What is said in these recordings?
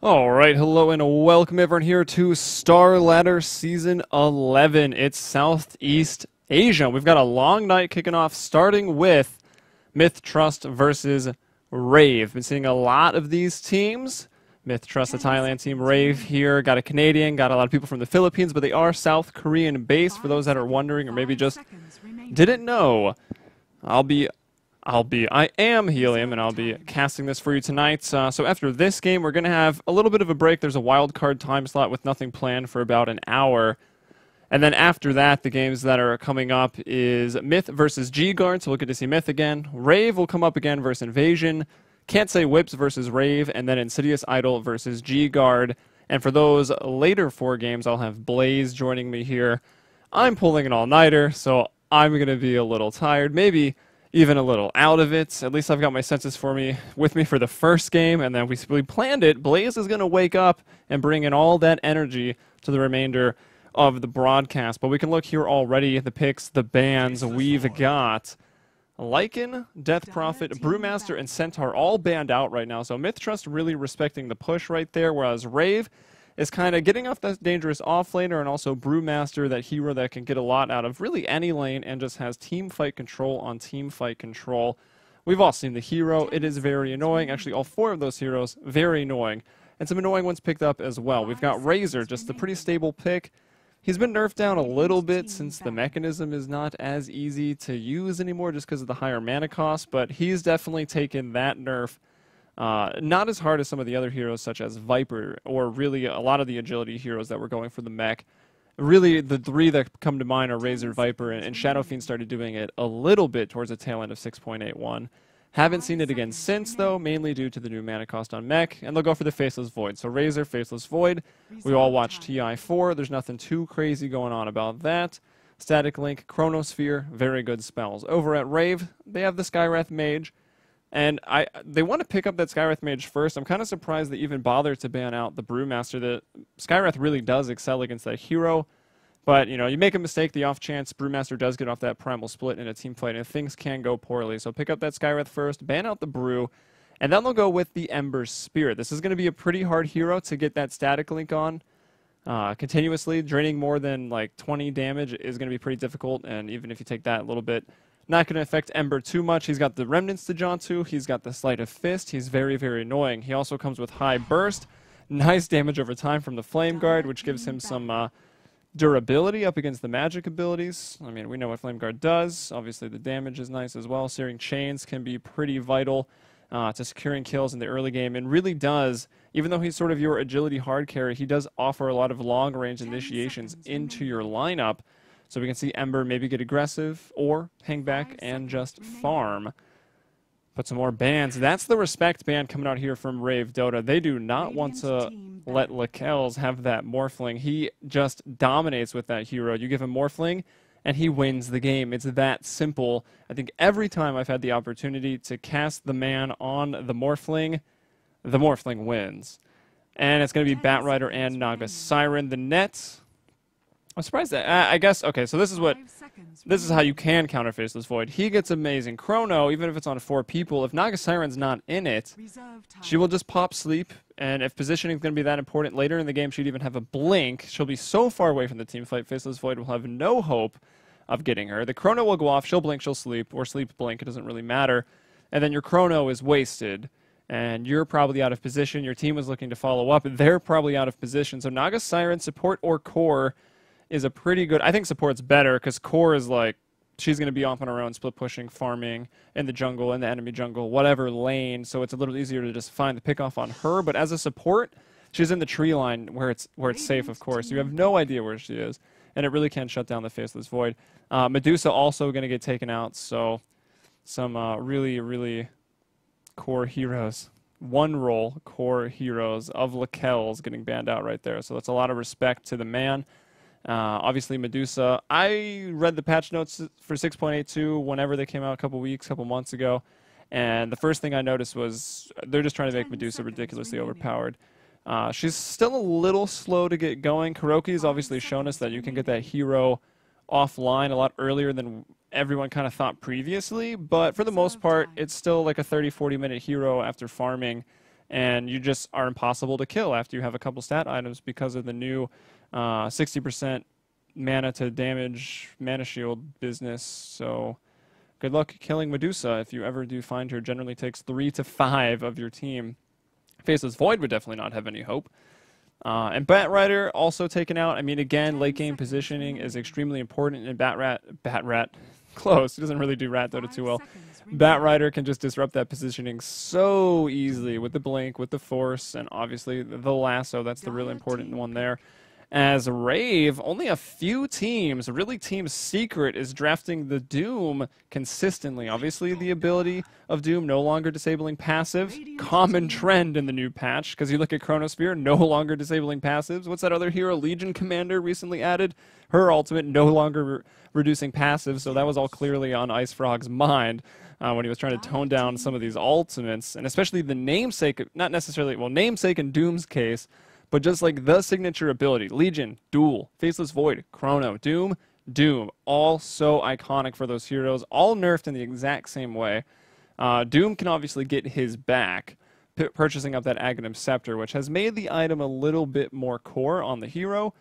Alright, hello and welcome everyone here to Starladder Season 11. It's Southeast Asia. We've got a long night kicking off, starting with MiTH Trust versus Rave. Been seeing a lot of these teams. MiTH Trust, the Thailand team. Rave here, got a Canadian, got a lot of people from the Philippines, but they are South Korean based, for those that are wondering or maybe just didn't know. I am Helium, and I'll be casting this for you tonight. So after this game, we're going to have a little bit of a break. There's a wild card time slot with nothing planned for about an hour. And then after that, the games that are coming up is MiTH versus G-Guard, so we'll get to see MiTH again. Rave will come up again versus Invasion. Can't Say Whips versus Rave, and then Insidious Idol versus G-Guard. And for those later 4 games, I'll have Blaze joining me here. I'm pulling an all-nighter, so I'm going to be a little tired. Maybe even a little out of it. At least I've got my senses with me for the first game, and then we planned it. Blaze is going to wake up and bring in all that energy to the remainder of the broadcast. But we can look here already at the picks, the bans. We've got Lycan, Death Prophet, Brewmaster, and Centaur all banned out right now. So MiTH Trust really respecting the push right there, whereas Rave is kind of getting off that dangerous offlaner, and also Brewmaster, that hero that can get a lot out of really any lane and just has team fight control on team fight control. We've all seen the hero. It is very annoying. Actually, all 4 of those heroes, very annoying. And some annoying ones picked up as well. We've got Razor, just a pretty stable pick. He's been nerfed down a little bit since the mechanism is not as easy to use anymore just because of the higher mana cost, but he's definitely taken that nerf. Not as hard as some of the other heroes such as Viper, or really a lot of the agility heroes that were going for the mech. Really, the 3 that come to mind are Razor, Viper, and Shadow Fiend started doing it a little bit towards the tail end of 6.81. Haven't seen it again since, though, mainly due to the new mana cost on mech, and they'll go for the Faceless Void. So Razor, Faceless Void. We all watch TI4. There's nothing too crazy going on about that. Static Link, Chronosphere, very good spells. Over at Rave, they have the Skywrath Mage. And they want to pick up that Skywrath Mage first. I'm kind of surprised they even bothered to ban out the Brewmaster. The Skywrath really does excel against that hero. But, you know, you make a mistake, the off chance Brewmaster does get off that Primal Split in a team fight, and things can go poorly. So pick up that Skywrath first, ban out the Brew, and then they'll go with the Ember Spirit. This is going to be a pretty hard hero to get that Static Link on continuously. Draining more than, like, 20 damage is going to be pretty difficult, and even if you take that a little bit, not going to affect Ember too much. He's got the Remnants to jaunt to. He's got the Sleight of Fist. He's very, very annoying. He also comes with High Burst. Nice damage over time from the Flame Guard, which gives him some durability up against the magic abilities. I mean, we know what Flame Guard does. Obviously, the damage is nice as well. Searing Chains can be pretty vital to securing kills in the early game, and really does, even though he's sort of your agility hard carry, he does offer a lot of long-range initiations into your lineup. So we can see Ember maybe get aggressive or hang back and just farm. Put some more bans. That's the respect ban coming out here from Rave Dota. They do not want to let Lekels have that Morphling. He just dominates with that hero. You give him Morphling, and he wins the game. It's that simple. I think every time I've had the opportunity to cast the man on the Morphling wins. And it's going to be Batrider and Naga Siren. The net, I'm surprised that, I guess, okay, so this is how you can counter Faceless Void. He gets amazing Chrono, even if it's on 4 people. If Naga Siren's not in it, she will just pop sleep, and if positioning is going to be that important later in the game, she'd even have a blink. She'll be so far away from the team fight, Faceless Void will have no hope of getting her. The Chrono will go off, she'll blink, she'll sleep, or sleep blink, it doesn't really matter. And then your Chrono is wasted, and you're probably out of position. Your team was looking to follow up, and they're probably out of position. So Naga Siren, support or core, is a pretty good, I think support's better, because core is like, she's going to be off on her own, split pushing, farming, in the jungle, in the enemy jungle, whatever lane, so it's a little easier to just find the pick off on her. But as a support, she's in the tree line where it's safe, of course. You have no idea where she is, and it really can shut down the Faceless Void. Medusa also going to get taken out, so some really, really core heroes. One role core heroes of Lekels getting banned out right there, so that's a lot of respect to the man. Obviously Medusa, I read the patch notes for 6.82 whenever they came out a couple months ago, and the first thing I noticed was they're just trying to make Medusa ridiculously overpowered. She's still a little slow to get going. Kuroki's obviously shown us that you can get that hero offline a lot earlier than everyone kind of thought previously, but for the most part, it's still like a 30-40 minute hero after farming, and you just are impossible to kill after you have a couple stat items because of the new 60% mana to damage mana shield business. So good luck killing Medusa if you ever do find her. Generally takes 3 to 5 of your team. Faceless Void would definitely not have any hope. And Batrider also taken out. I mean, again, late game positioning is extremely important in Batrat. Close. He doesn't really do Rat Dota too well. Batrider can just disrupt that positioning so easily with the Blink, with the Force, and obviously the Lasso. That's the really important one there. As Rave, only a few teams, really Team Secret, is drafting the Doom consistently. Obviously, the ability of Doom no longer disabling passive. Common trend in the new patch, because you look at Chronosphere, no longer disabling passives. What's that other hero, Legion Commander, recently added? Her ultimate no longer reducing passives, so that was all clearly on Ice Frog's mind when he was trying to tone down some of these ultimates, and especially the namesake, not necessarily, well, namesake in Doom's case, but just like the signature ability. Legion, Duel, Faceless Void, Chrono, Doom, Doom. All so iconic for those heroes, all nerfed in the exact same way. Doom can obviously get his back, purchasing up that Aghanim Scepter, which has made the item a little bit more core on the hero.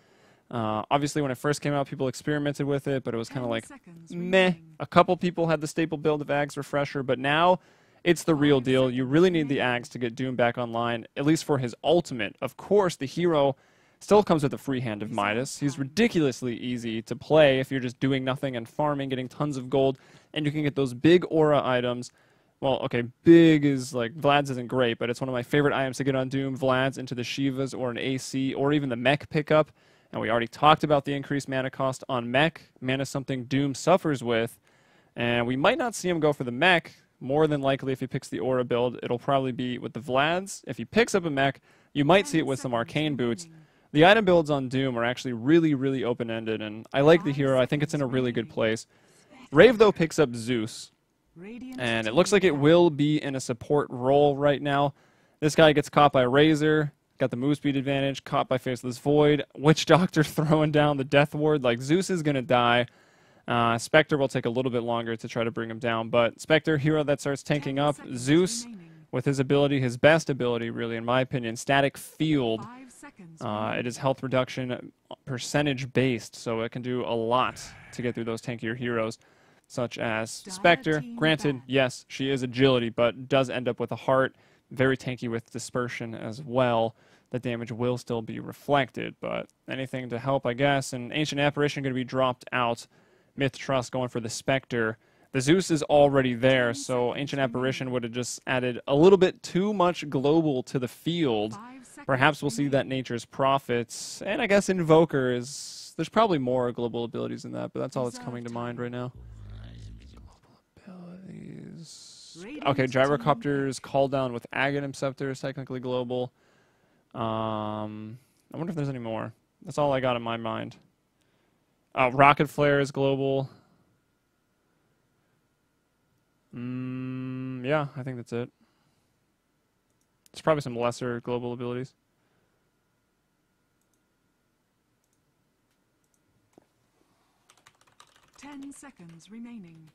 Obviously, when it first came out, people experimented with it, but it was kind of like, meh. A couple people had the staple build of Ags Refresher, but now it's the real deal. You really need the Ags to get Doom back online, at least for his ultimate. Of course, the hero still comes with a free hand of MiTH. He's ridiculously easy to play if you're just doing nothing and farming, getting tons of gold, and you can get those big aura items. Well, okay, big is like, Vlad's isn't great, but it's one of my favorite items to get on Doom. Vlad's into the Shivas or an AC or even the mech pickup. And we already talked about the increased mana cost on mech. Mana is something Doom suffers with. And we might not see him go for the mech. More than likely, if he picks the Aura build, it'll probably be with the Vlads. If he picks up a mech, you might see it with some Arcane boots. The item builds on Doom are actually really, really open-ended, and I like the hero. I think it's in a really good place. Rave, though, picks up Zeus, and it looks like it will be in a support role right now. This guy gets caught by Razor, got the move speed advantage, caught by Faceless Void. Witch Doctor throwing down the Death Ward. Like, Zeus is going to die. Spectre will take a little bit longer to try to bring him down, but Spectre, hero that starts tanking up. Zeus, with his ability, his best ability, really, in my opinion, Static Field. It is health reduction percentage-based, so it can do a lot to get through those tankier heroes, such as Spectre. Granted, yes, she is agility, but does end up with a heart. Very tanky with dispersion as well. The damage will still be reflected, but anything to help, I guess. And Ancient Apparition going to be dropped out. MiTH Trust going for the Spectre. The Zeus is already there, so Ancient Apparition would have just added a little bit too much global to the field. Perhaps we'll see that Nature's Prophets. And I guess Invoker is... There's probably more global abilities in that, but that's all that's coming to mind right now. Global abilities... Okay, Gyrocopter's Call Down with Aghanim Scepter is technically global. I wonder if there's any more. That's all I got in my mind. Rocket Flare is global. Yeah, I think that's it. There's probably some lesser global abilities. Ten seconds remaining.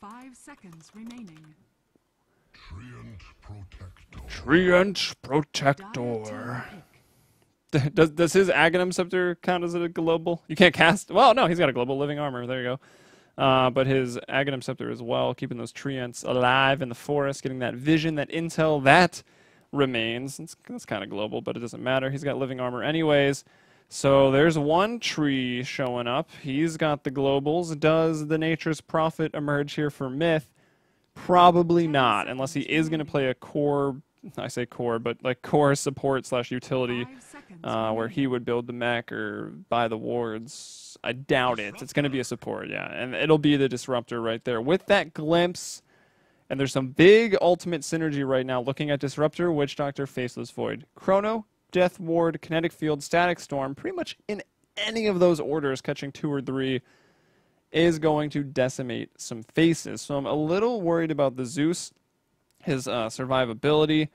5 seconds remaining. Treant Protector. Does his Aghanim Scepter count as a global? You can't cast... Well, no, he's got a global living armor. There you go. But his Aghanim Scepter as well, keeping those treants alive in the forest, getting that vision, that intel, that remains. That's kind of global, but it doesn't matter. He's got living armor anyways. So there's one tree showing up. He's got the globals. Does the Nature's Prophet emerge here for MiTH? Probably not, unless he is going to play a core... I say core, but like core support / utility, where he would build the mech or buy the wards. I doubt it. It's going to be a support, yeah. And it'll be the Disruptor right there. With that glimpse, and there's some big ultimate synergy right now looking at Disruptor, Witch Doctor, Faceless Void. Chrono, Death Ward, Kinetic Field, Static Storm, pretty much in any of those orders, catching 2 or 3, is going to decimate some faces. So I'm a little worried about the Zeus. His survivability,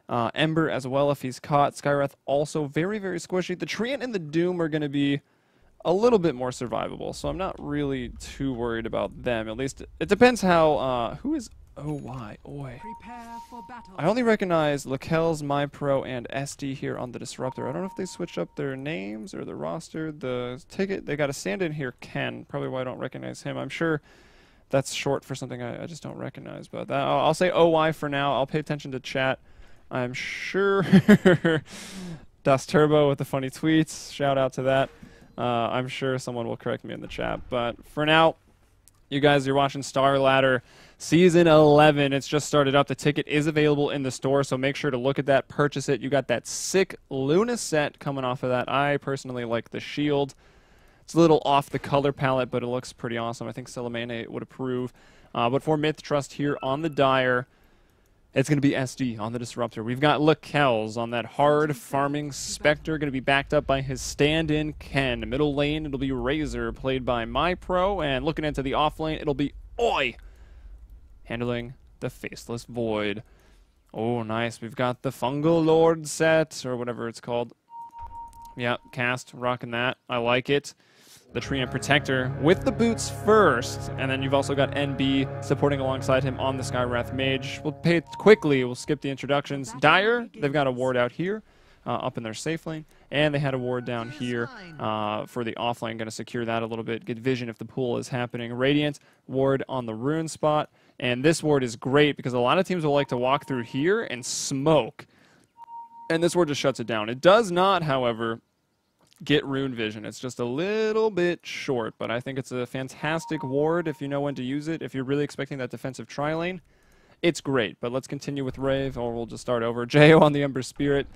Ember as well if he's caught. Skywrath also very, very squishy. The Treant and the Doom are going to be a little bit more survivable, so I'm not really too worried about them. At least it depends how... Oh, why? Oi. Prepare for battle. I only recognize Lakel's, MyPro, and SD here on the Disruptor. I don't know if they switched up their names or the roster. The ticket, they got a stand-in here, Ken. Probably why I don't recognize him. I'm sure that's short for something I just don't recognize. But that, I'll say OY for now. I'll pay attention to chat. I'm sure Das Turbo with the funny tweets. Shout out to that. I'm sure someone will correct me in the chat. But for now, you guys, you're watching Starladder Season 11. It's just started up. The ticket is available in the store, so make sure to look at that, purchase it. You got that sick Luna set coming off of that. I personally like the shield. It's a little off the color palette, but it looks pretty awesome. I think Celemane would approve. But for MiTH Trust here on the Dire, it's going to be SD on the Disruptor. We've got Lakel's on that hard farming Spectre, going to be backed up by his stand-in Ken. Middle lane, it'll be Razor, played by MyPro. And looking into the off lane, it'll be Oi, handling the Faceless Void. Oh, nice. We've got the Fungal Lord set, or whatever it's called. Yep, cast, rocking that. I like it. The Treant Protector with the boots first, and then you've also got NB supporting alongside him on the Skywrath Mage. We'll pay it quickly. We'll skip the introductions. Dire, they've got a ward out here, up in their safe lane, and they had a ward down here for the off lane. Going to secure that a little bit. Get vision if the pool is happening. Radiant ward on the rune spot, and this ward is great because a lot of teams will like to walk through here and smoke, and this ward just shuts it down. It does not, however, get rune vision. It's just a little bit short, but I think it's a fantastic ward if you know when to use it. If you're really expecting that defensive tri-lane, it's great. But let's continue with Rave, or we'll just start over. Jo on the Ember Spirit.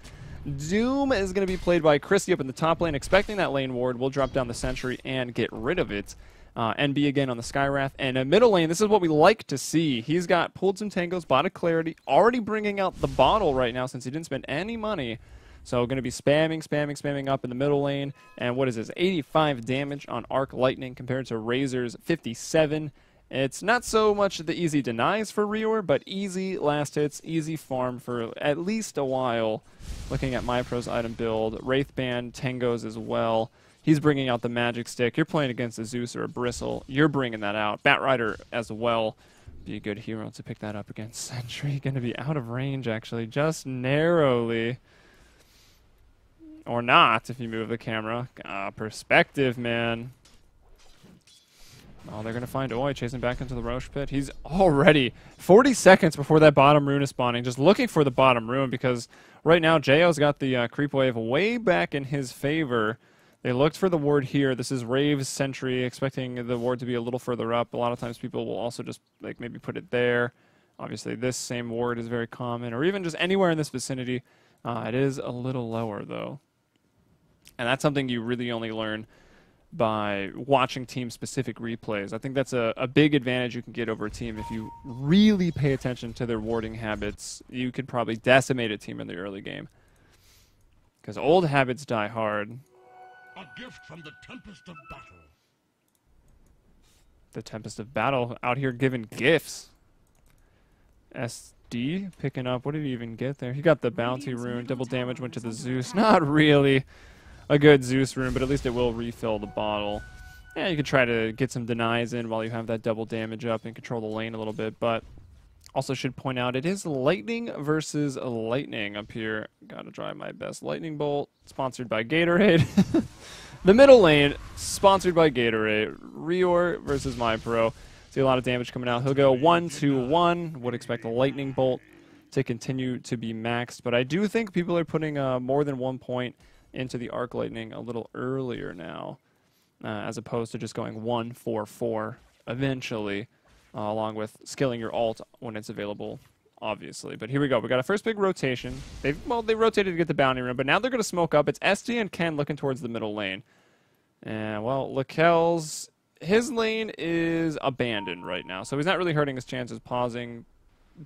Doom is going to be played by Christy up in the top lane. Expecting that lane ward, we'll drop down the Sentry and get rid of it. NB again on the Skywrath. And a middle lane, this is what we like to see. He's got pulled some tangos, bought a Clarity, already bringing out the bottle right now since he didn't spend any money. So going to be spamming up in the middle lane. And what is this? 85 damage on Arc Lightning compared to Razor's 57. It's not so much the easy denies for Rior, but easy last hits, easy farm for at least a while. Looking at MyPro's item build, Wraithband, Tangos as well. He's bringing out the Magic Stick. You're playing against a Zeus or a Bristle. You're bringing that out. Batrider as well. Be a good hero to pick that up against Sentry. Going to be out of range, actually, just narrowly. Or not, if you move the camera. Perspective, man. Oh, they're going to find Oi chasing back into the Roche pit. He's already 40 seconds before that bottom rune is spawning, just looking for the bottom rune, because right now Jo's got the creep wave way back in his favor. They looked for the ward here. This is Rave's Sentry, expecting the ward to be a little further up. A lot of times people will also just like maybe put it there. Obviously, this same ward is very common, or even just anywhere in this vicinity. It is a little lower, though. And that's something you really only learn by watching team-specific replays. I think that's a big advantage you can get over a team. If you really pay attention to their warding habits, you could probably decimate a team in the early game. Because old habits die hard. A gift from the Tempest of Battle. The Tempest of Battle out here giving gifts. SD picking up. What did he even get there? He got the bounty rune. Double damage went to the Zeus. Not really a good Zeus rune, but at least it will refill the bottle. Yeah, you could try to get some denies in while you have that double damage up and control the lane a little bit, but also should point out it is lightning versus lightning up here. Gotta try my best. Lightning Bolt, sponsored by Gatorade. The middle lane, sponsored by Gatorade. Rior versus MyPro. See a lot of damage coming out. He'll go 1-2-1. Would expect a Lightning Bolt to continue to be maxed, but I do think people are putting more than 1 point into the Arc Lightning a little earlier now, as opposed to just going 1-4-4 eventually, along with skilling your ult when it's available, obviously. But here we go. We got a first big rotation. They rotated to get the bounty rune, but now they're going to smoke up. It's SD and Ken looking towards the middle lane. And, well, Lakel's, his lane is abandoned right now, so he's not really hurting his chances pausing.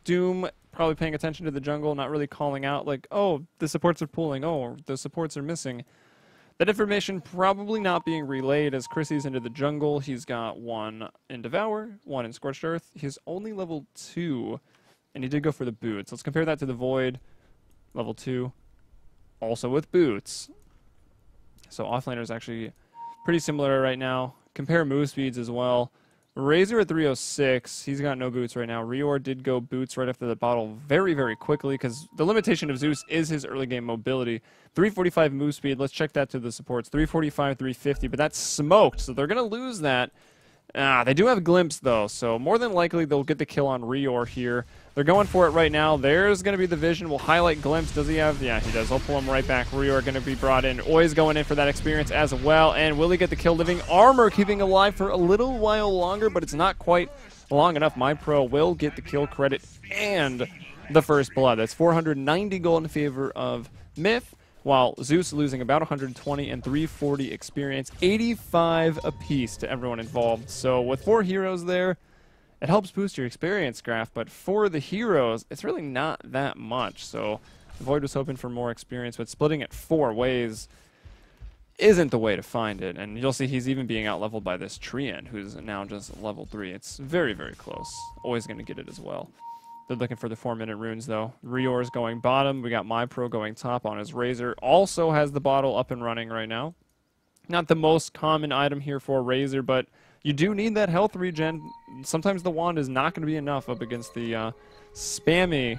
Doom probably paying attention to the jungle, not really calling out like, oh, the supports are pulling, oh, the supports are missing. That information probably not being relayed as Chrissy's into the jungle. He's got one in Devour, one in Scorched Earth. He's only level 2, and he did go for the boots. Let's compare that to the Void, level 2, also with boots. So offlaner is actually pretty similar right now. Compare move speeds as well. Razor at 306. He's got no boots right now. Rior did go boots right after the bottle very, very quickly because the limitation of Zeus is his early game mobility. 345 move speed. Let's check that to the supports. 345, 350, but that's smoked, so they're going to lose that. They do have Glimpse, though, so more than likely they'll get the kill on Rior here. They're going for it right now. There's going to be the vision. We'll highlight Glimpse. Does he have? Yeah, he does. I'll pull him right back. Rior going to be brought in. Oi's going in for that experience as well. And will he get the kill? Living Armor keeping alive for a little while longer, but it's not quite long enough. MiPro will get the kill credit and the first blood. That's 490 gold in favor of MiTH, while Zeus losing about 120 and 340 experience, 85 apiece to everyone involved. So with 4 heroes there, it helps boost your experience graph, but for the heroes, it's really not that much. So Void was hoping for more experience, but splitting it 4 ways isn't the way to find it. And you'll see he's even being out-leveled by this Treant, who's now just level 3. It's very, very close. Always going to get it as well. They're looking for the 4-minute runes, though. Rior's going bottom. We got MiPro going top on his Razor. Also has the bottle up and running right now. Not the most common item here for Razor, but you do need that health regen. Sometimes the wand is not going to be enough up against the spammy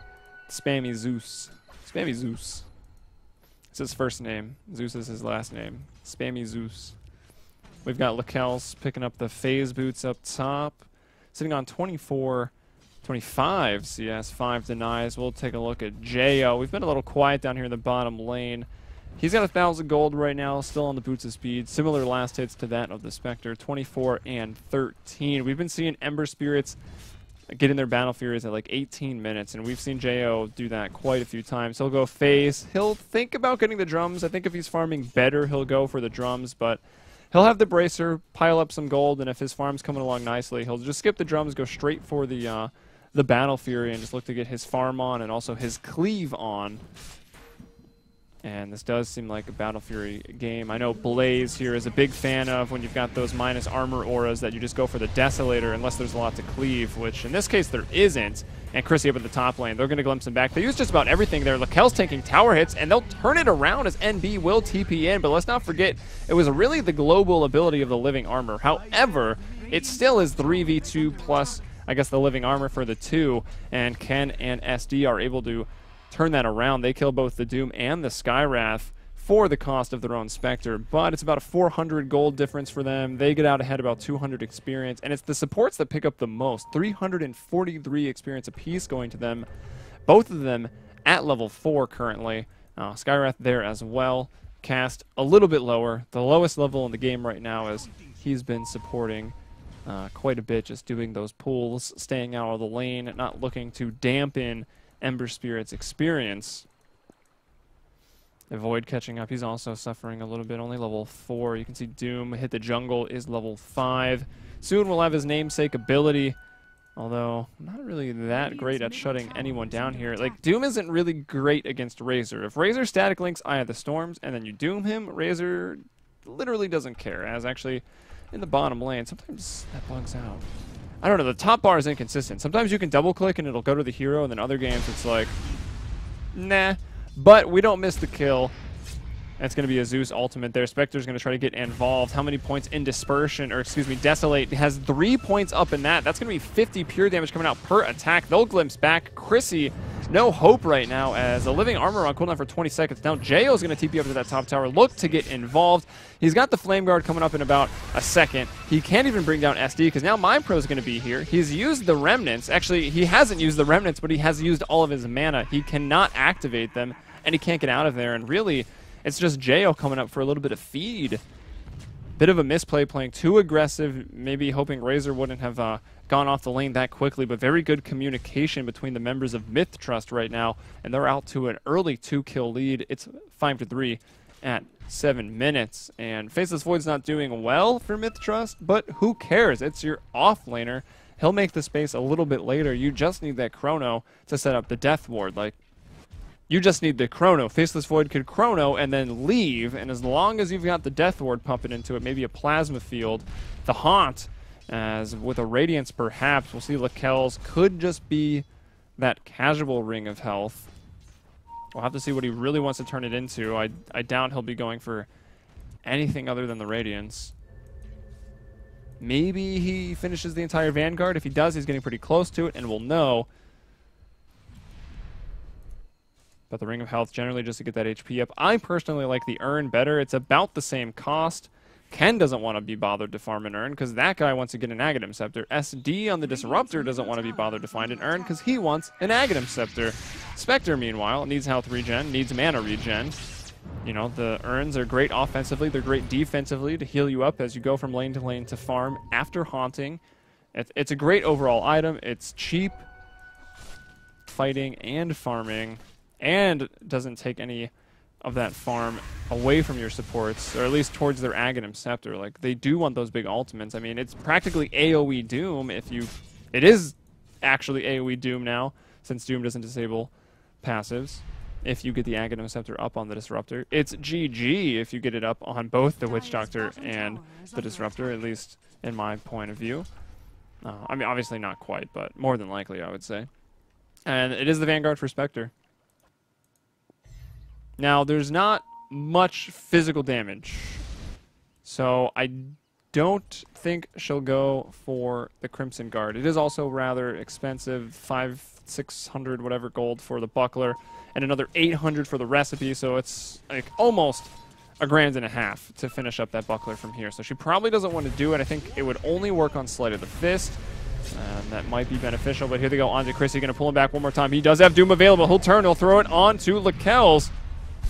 Zeus. Spammy Zeus. It's his first name. Zeus is his last name. Spammy Zeus. We've got Lakel's picking up the phase boots up top. Sitting on 24... 25 CS, 5 denies. We'll take a look at Jo. We've been a little quiet down here in the bottom lane. He's got 1,000 gold right now, still on the boots of speed. Similar last hits to that of the Spectre, 24 and 13. We've been seeing Ember Spirits get in their Battle Furies at like 18 minutes, and we've seen Jo do that quite a few times. He'll go phase. He'll think about getting the drums. I think if he's farming better, he'll go for the drums, but he'll have the Bracer, pile up some gold, and if his farm's coming along nicely, he'll just skip the drums, go straight for the Battle Fury, and just look to get his farm on and also his cleave on. And this does seem like a Battle Fury game. I know Blaze here is a big fan of when you've got those minus armor auras that you just go for the Desolator unless there's a lot to cleave, which in this case there isn't. And Chrissy up at the top lane. They're going to glimpse him back. They use just about everything there. Lakel's taking tower hits, and they'll turn it around as NB will TP in. But let's not forget, it was really the global ability of the Living Armor. However, it still is 3v2 plus, I guess, the Living Armor for the 2. And Ken and SD are able to turn that around. They kill both the Doom and the Skywrath for the cost of their own Spectre, but it's about a 400 gold difference for them. They get out ahead about 200 experience, and it's the supports that pick up the most. 343 experience apiece going to them. Both of them at level 4 currently. Skywrath there as well. Cast a little bit lower. The lowest level in the game right now is he's been supporting quite a bit, just doing those pulls, staying out of the lane, not looking to dampen Ember Spirit's experience. Void catching up. He's also suffering a little bit, only level 4. You can see Doom hit the jungle is level 5. Soon we'll have his namesake ability, although not really that great at shutting anyone down here. Like, Doom isn't really great against Razor. If Razor static links Eye of the Storms and then you Doom him, Razor literally doesn't care, as actually in the bottom lane, sometimes that bugs out. I don't know, the top bar is inconsistent. Sometimes you can double click and it'll go to the hero, and then other games it's like, nah. But we don't miss the kill. That's going to be a Zeus ultimate there. Spectre's going to try to get involved. How many points in Dispersion, or excuse me, Desolate has 3 points up in that. That's going to be 50 pure damage coming out per attack. They'll glimpse back. Chrissy, no hope right now as a Living Armor on cooldown for 20 seconds. Now Jo's going to TP up to that top tower, look to get involved. He's got the Flame Guard coming up in about a second. He can't even bring down SD because now MiPro is going to be here. He's used the Remnants. Actually, he hasn't used the Remnants, but he has used all of his mana. He cannot activate them, and he can't get out of there. And really, it's just Jo coming up for a little bit of feed. Bit of a misplay, playing too aggressive, maybe hoping Razor wouldn't have gone off the lane that quickly, but very good communication between the members of MiTH Trust right now, and they're out to an early 2-kill lead. It's 5-3 at 7 minutes, and Faceless Void's not doing well for MiTH Trust, but who cares? It's your off-laner. He'll make the space a little bit later. You just need that Chrono to set up the Death Ward. Like, you just need the Chrono. Faceless Void could Chrono and then leave, and as long as you've got the Death Ward pumping into it, maybe a Plasma Field, the Haunt, as with a Radiance perhaps, we'll see Lakel's could just be that casual Ring of Health. We'll have to see what he really wants to turn it into. I doubt he'll be going for anything other than the Radiance. Maybe he finishes the entire Vanguard. If he does, he's getting pretty close to it, and we'll know. But the Ring of Health generally just to get that HP up. I personally like the Urn better. It's about the same cost. Ken doesn't want to be bothered to farm an Urn because that guy wants to get an Aghanim Scepter. SD on the Disruptor doesn't want to be bothered to find an Urn because he wants an Aghanim Scepter. Spectre, meanwhile, needs health regen, needs mana regen. You know, the Urns are great offensively. They're great defensively to heal you up as you go from lane to lane to farm after Haunting. It's a great overall item. It's cheap fighting and farming, and doesn't take any of that farm away from your supports, or at least towards their Aghanim Scepter. Like, they do want those big ultimates. I mean, it's practically AoE Doom if you... It is actually AoE Doom now, since Doom doesn't disable passives. If you get the Aghanim Scepter up on the Disruptor, it's GG if you get it up on both the Witch Doctor and the Disruptor, at least in my point of view. I mean, obviously not quite, but more than likely, I would say. And it is the Vanguard for Spectre. Now, there's not much physical damage, so I don't think she'll go for the Crimson Guard. It is also rather expensive, 500-600 whatever gold for the buckler, and another 800 for the recipe, so it's like almost $1.50 to finish up that buckler from here. So she probably doesn't want to do it. I think it would only work on Sleight of the Fist, and that might be beneficial. But here they go onto Chrissy, going to pull him back one more time. He does have Doom available. He'll turn, he'll throw it onto Lakel's.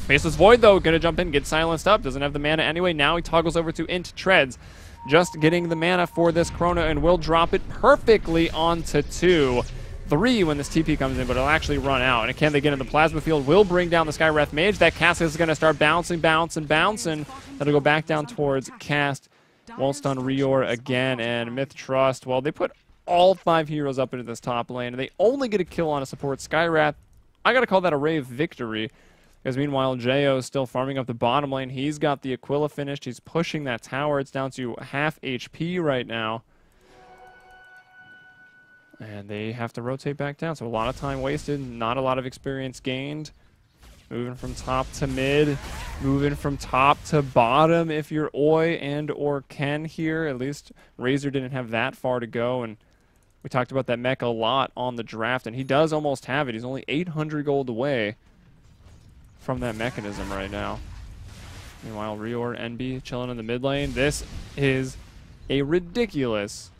Faceless Void, though, going to jump in, get silenced up. Doesn't have the mana anyway. Now he toggles over to Int Treads. Just getting the mana for this Chrono, and will drop it perfectly onto 2. 3 when this TP comes in, but it'll actually run out. And can they get in the Plasma Field? Will bring down the Skywrath Mage. That cast is going to start bouncing. That'll go back down towards cast. Won't stun Rior again, and MiTH Trust. Well, they put all 5 heroes up into this top lane, and they only get a kill on a support Skywrath. I got to call that a Rave victory. Because meanwhile, Jo is still farming up the bottom lane. He's got the Aquila finished. He's pushing that tower. It's down to half HP right now. And they have to rotate back down. So a lot of time wasted, not a lot of experience gained. Moving from top to mid, moving from top to bottom if you're Oi and or Ken here. At least Razor didn't have that far to go. And we talked about that mech a lot on the draft, and he does almost have it. He's only 800 gold away from that mechanism right now. Meanwhile, Rior, NB chilling in the mid lane. This is a ridiculous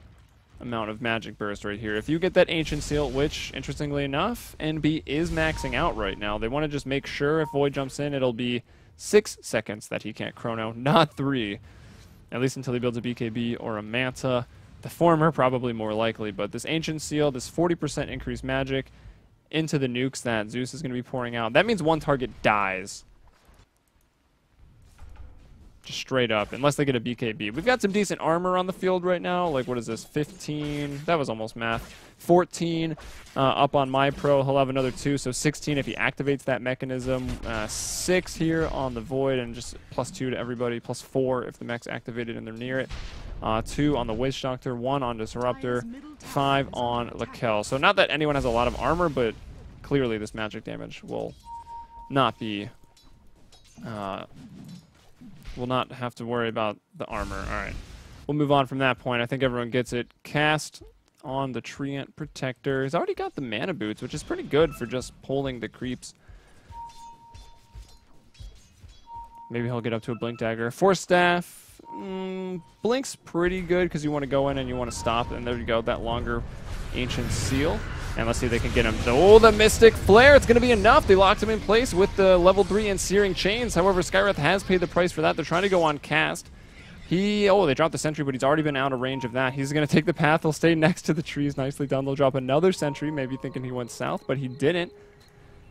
amount of magic burst right here. If you get that Ancient Seal, which, interestingly enough, NB is maxing out right now. They want to just make sure if Void jumps in, it'll be 6 seconds that he can't Chrono, not 3. At least until he builds a BKB or a Manta. The former, probably more likely, but this Ancient Seal, this 40% increased magic into the nukes that Zeus is going to be pouring out. That means one target dies. Just straight up, unless they get a BKB. We've got some decent armor on the field right now. Like, what is this? 15. That was almost math. 14 up on my pro. He'll have another 2, so 16 if he activates that mechanism. 6 here on the Void, and just +2 to everybody. +4 if the mech's activated and they're near it. 2 on the Witch Doctor. 1 on Disruptor. 5 on Lakel. So not that anyone has a lot of armor, but clearly this magic damage will not be... We'll not have to worry about the armor. All right. We'll move on from that point. I think everyone gets it. Cast on the Treant Protector. He's already got the Mana Boots, which is pretty good for just pulling the creeps. Maybe he'll get up to a Blink Dagger. Force Staff. Blink's pretty good because you want to go in and you want to stop. And there you go. That longer Ancient Seal. And let's see if they can get him. Oh, the Mystic Flare. It's going to be enough. They locked him in place with the level 3 and Searing Chains. However, Skywrath has paid the price for that. They're trying to go on cast. Oh, they dropped the Sentry, but he's already been out of range of that. He's going to take the path. He'll stay next to the trees. Nicely done. They'll drop another Sentry, maybe thinking he went south, but he didn't.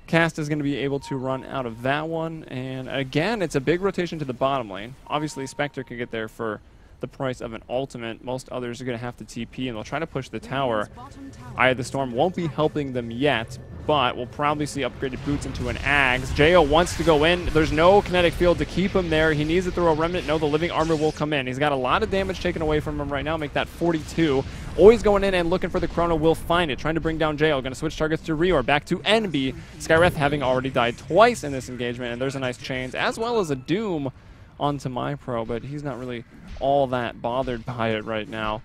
Cast is going to be able to run out of that one. And again, it's a big rotation to the bottom lane. Obviously, Spectre could get there for the price of an ultimate. Most others are going to have to TP, and they'll try to push the tower. Eye of the Storm won't be helping them yet, but we'll probably see upgraded boots into an Ags. Jo wants to go in. There's no kinetic field to keep him there. He needs to throw a Remnant. No, the Living Armor will come in. He's got a lot of damage taken away from him right now. Make that 42. Always going in and looking for the Chrono. Will find it. Trying to bring down Jo. Going to switch targets to Rior. Back to NB. Skywrath having already died twice in this engagement, and there's a nice chains, as well as a Doom onto MiPro, but he's not really all that bothered by it right now.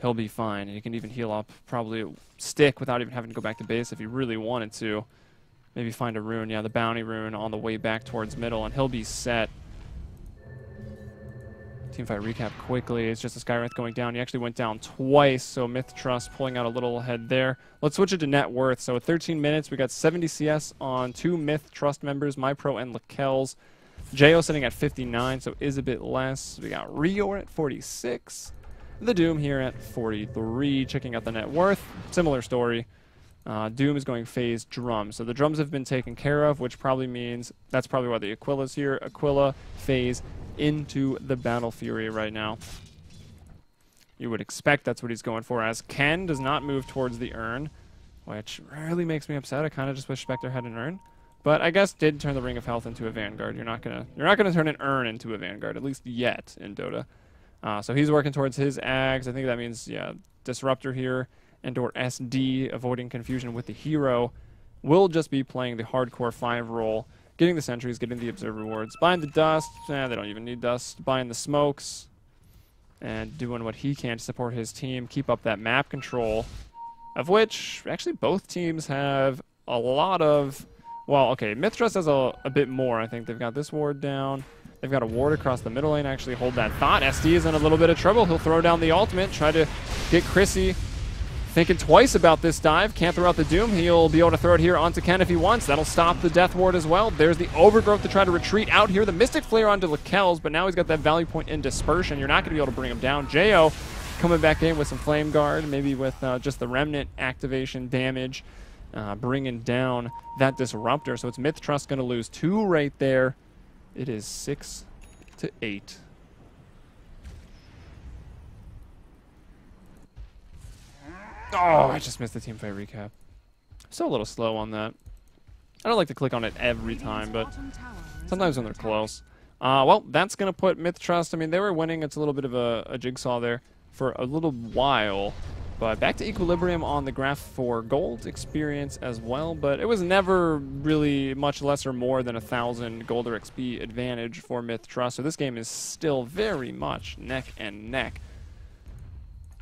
He'll be fine. He can even heal up, probably stick without even having to go back to base if he really wanted to. Maybe find a rune, yeah, the bounty rune on the way back towards middle, and he'll be set. Teamfight recap quickly. It's just a Skywrath going down. He actually went down twice, so MiTH Trust pulling out a little ahead there. Let's switch it to net worth. So at 13 minutes, we got 70 CS on 2 MiTH Trust members, MiPro and Lakelz. Jo sitting at 59, so is a bit less. We got Rior at 46. The Doom here at 43. Checking out the net worth. Similar story. Doom is going phase drums. So the drums have been taken care of, which probably means that's probably why the Aquila's here. Aquila phase into the Battle Fury right now. You would expect that's what he's going for, as Ken does not move towards the urn, which really makes me upset. I kind of just wish Spectre had an urn, but I guess did turn the Ring of Health into a Vanguard. You're not gonna turn an urn into a Vanguard, at least yet in Dota. So he's working towards his Ags. I think that means, yeah, Disruptor here and or SD, avoiding confusion with the hero. Will just be playing the hardcore 5 role, getting the sentries, getting the observer wards, buying the dust. They don't even need dust. Buying the smokes, and doing what he can to support his team, keep up that map control, of which actually both teams have a lot of. Well, okay, MiTH Trust has a bit more. I think they've got this ward down. They've got a ward across the middle lane. Actually, hold that thought. SD is in a little bit of trouble. He'll throw down the ultimate, try to get Chrissy thinking twice about this dive. Can't throw out the Doom. He'll be able to throw it here onto Ken if he wants. That'll stop the Death Ward as well. There's the Overgrowth to try to retreat out here. The Mystic Flare onto Lakelz, but now he's got that value point in Dispersion. You're not going to be able to bring him down. Jo coming back in with some Flame Guard, maybe with just the Remnant activation damage, bringing down that Disruptor. So it's MiTH Trust going to lose 2 right there. It is 6-8. Oh, I just missed the teamfight recap. Still a little slow on that. I don't like to click on it every time, but sometimes when they're close. Well, that's going to put MiTH Trust. I mean, they were winning. It's a little bit of a jigsaw there for a little while. But back to equilibrium on the graph for gold experience as well. But it was never really much less or more than 1,000 gold or XP advantage for MiTH Trust. So this game is still very much neck and neck.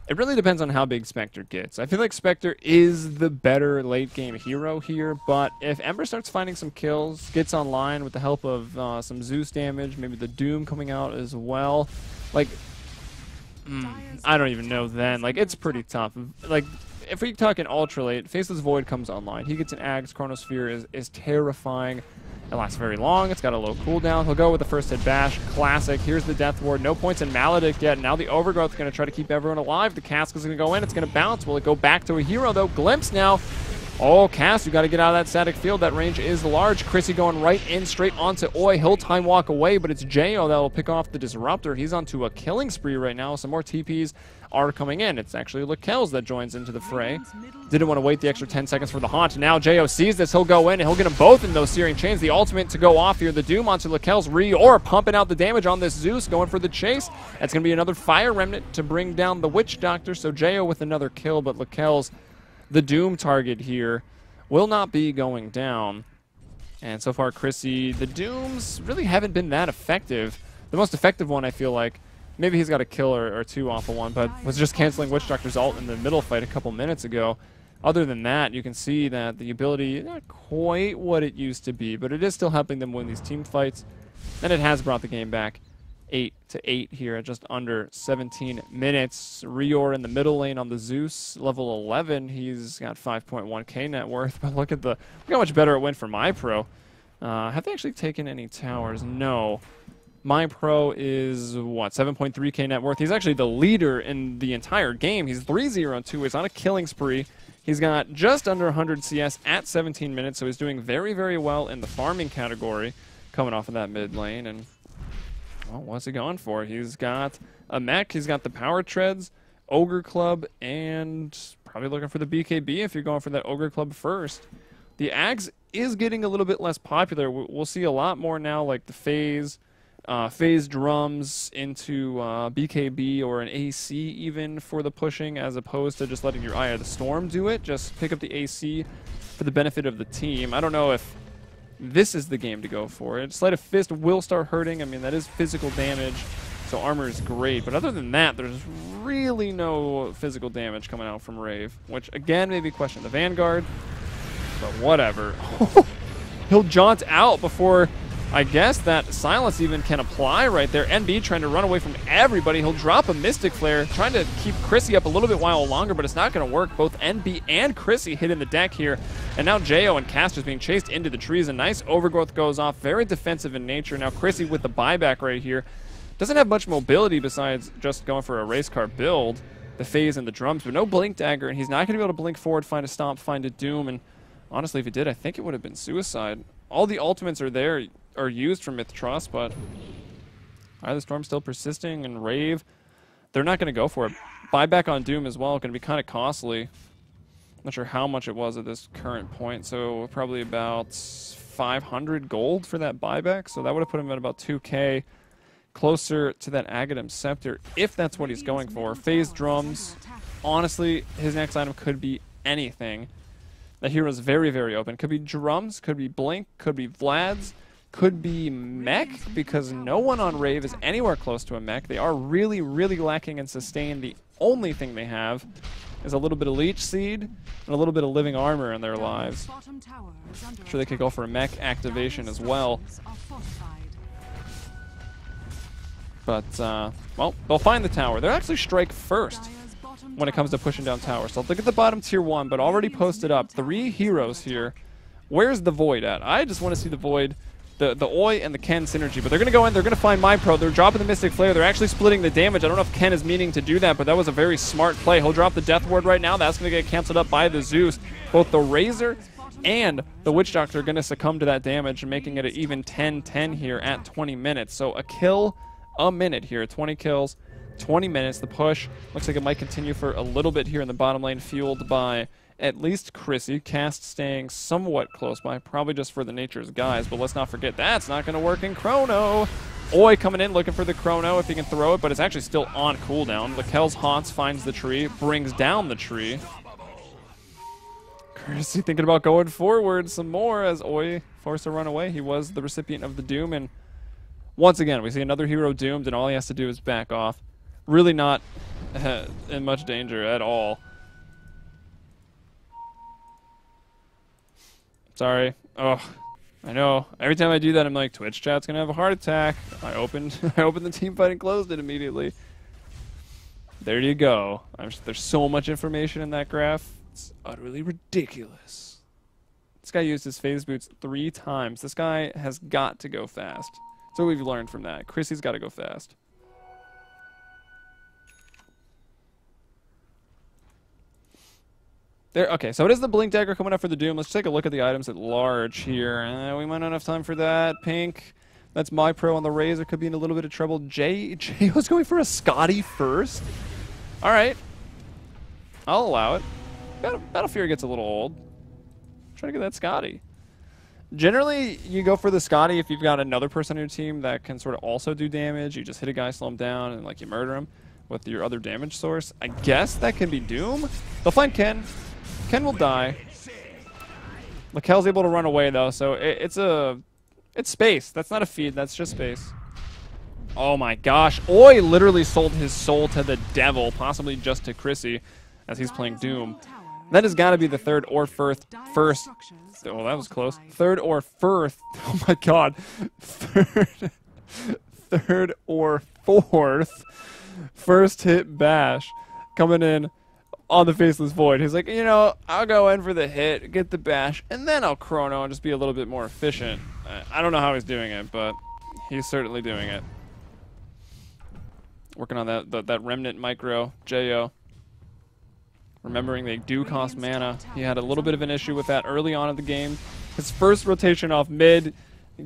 It really depends on how big Spectre gets. I feel like Spectre is the better late-game hero here, but if Ember starts finding some kills, gets online with the help of some Zeus damage, maybe the Doom coming out as well, like, I don't even know then. Like, it's pretty tough. Like, if we talk in Ultra late, Faceless Void comes online. He gets an Ags, Chronosphere is terrifying. It lasts very long. It's got a low cooldown. He'll go with the first hit bash. Classic. Here's the Death Ward. No points in Maledict yet. Now the Overgrowth is going to try to keep everyone alive. The Cask is going to go in. It's going to bounce. Will it go back to a hero, though? Glimpse now. Oh, Cask, you got to get out of that static field. That range is large. Chrissy going right in, straight onto Oi. He'll time walk away, but it's Jo that will pick off the Disruptor. He's onto a killing spree right now. Some more TPs are coming in. It's actually Lakelz that joins into the fray. Didn't want to wait the extra 10 seconds for the haunt. Now Jo sees this. He'll go in, and he'll get them both in those Searing Chains. The ultimate to go off here. The Doom onto Lakelz. Rior pumping out the damage on this Zeus, going for the chase. That's going to be another Fire Remnant to bring down the Witch Doctor. So Jo with another kill, but Lakelz, the Doom target here, will not be going down. And so far, Chrissy, the Dooms really haven't been that effective. The most effective one, I feel like, maybe he's got a kill or 2 off of one, but was just canceling Witch Doctor's ult in the middle fight a couple minutes ago. Other than that, you can see that the ability, not quite what it used to be, but it is still helping them win these team fights. And it has brought the game back 8-8 here at just under 17 minutes. Rior in the middle lane on the Zeus, level 11. He's got 5.1k net worth, but look how much better it went for MiPro. Have they actually taken any towers? No. MiPro is, what, 7.3k net worth. He's actually the leader in the entire game. He's 3-0-2. He's on a killing spree. He's got just under 100 CS at 17 minutes, so he's doing very, very well in the farming category coming off of that mid lane. And, well, what's he going for? He's got a mech. He's got the power treads, Ogre Club, and probably looking for the BKB if you're going for that Ogre Club first. The Ags is getting a little bit less popular. We'll see a lot more now, like the phase drums into BKB or an AC even for the pushing, as opposed to just letting your Eye of the Storm do it. Just pick up the AC for the benefit of the team. I don't know if this is the game to go for it. Sleight of Fist will start hurting. I mean, that is physical damage, so armor is great. But other than that, there's really no physical damage coming out from Rave, which, again, maybe question the Vanguard, but whatever. He'll jaunt out before, I guess, that silence even can apply right there. NB trying to run away from everybody. He'll drop a Mystic Flare, trying to keep Chrissy up a little bit while longer, but it's not going to work. Both NB and Chrissy hit in the deck here. And now Jo and Caster's being chased into the trees. A nice overgrowth goes off. Very defensive in nature. Now Chrissy with the buyback right here. Doesn't have much mobility besides just going for a race car build. The phase and the drums, but no Blink Dagger. And he's not going to be able to blink forward, find a stomp, find a doom. And honestly, if he did, I think it would have been suicide. All the ultimates are used for MiTH Trust, but Eye of the Storm still persisting, and Rave, they're not going to go for it. Buyback on Doom as well, going to be kind of costly. Not sure how much it was at this current point, so probably about 500 gold for that buyback, so that would have put him at about 2k, closer to that Aghanim Scepter, if that's what he's going for. Phase Drums, honestly, his next item could be anything. The hero's very, very open. Could be Drums, could be Blink, could be Vlad's, could be Mech, because no one on Rave is anywhere close to a Mech. They are really, really lacking in sustain. The only thing they have is a little bit of Leech Seed and a little bit of Living Armor in their lives. I'm sure they could go for a Mech activation as well. But, well, they'll find the tower. They'll actually strike first when it comes to pushing down towers. So look at the bottom tier 1, but already posted up. 3 heroes here. Where's the Void at? I just want to see the Void, the Oi and the Ken synergy. But they're going to go in, they're going to find MyPro. They're dropping the Mystic Flare. They're actually splitting the damage. I don't know if Ken is meaning to do that, but that was a very smart play. He'll drop the Death Ward right now. That's going to get canceled up by the Zeus. Both the Razor and the Witch Doctor are going to succumb to that damage, making it an even 10-10 here at 20 minutes. So a kill a minute here. 20 kills. 20 minutes. The push looks like it might continue for a little bit here in the bottom lane, fueled by at least Chrissy. Cast staying somewhat close by, probably just for the Nature's Guys, but let's not forget that's not going to work in Chrono. Oi coming in looking for the Chrono if he can throw it, but it's actually still on cooldown. Lakel's Haunts finds the tree, brings down the tree. Chrissy thinking about going forward some more as Oi forced to run away. He was the recipient of the Doom, and once again we see another hero doomed, and all he has to do is back off. Really not in much danger at all. Sorry. Oh, I know. Every time I do that, I'm like, Twitch chat's gonna have a heart attack. I opened the team fight and closed it immediately. There you go. There's so much information in that graph. It's utterly ridiculous. This guy used his phase boots 3 times. This guy has got to go fast. So we've learned from that. Chrissy's got to go fast. There, okay, so it is the Blink Dagger coming up for the Doom. Let's take a look at the items at large here. We might not have time for that. Pink, that's MyPro on the Razor. Could be in a little bit of trouble. Jay was going for a Scotty first. All right. I'll allow it. Battle Fury gets a little old. Try to get that Scotty. Generally, you go for the Scotty if you've got another person on your team that can sort of also do damage. You just hit a guy, slow him down, and like you murder him with your other damage source. I guess that can be Doom. They'll find Ken. Ken will die. Lakel's able to run away though, so it's space. That's not a feed, that's just space. Oh my gosh. Oi literally sold his soul to the devil, possibly just to Chrissy, as he's playing Doom. That has got to be the third or first. Oh, that was close. Third or first. Oh my god. Third or fourth first hit bash coming in on the Faceless Void. He's like, you know, I'll go in for the hit, get the bash, and then I'll chrono and just be a little bit more efficient. I don't know how he's doing it, but he's certainly doing it. Working on that Remnant Micro, Jo. Remembering they do cost mana. He had a little bit of an issue with that early on in the game. His first rotation off mid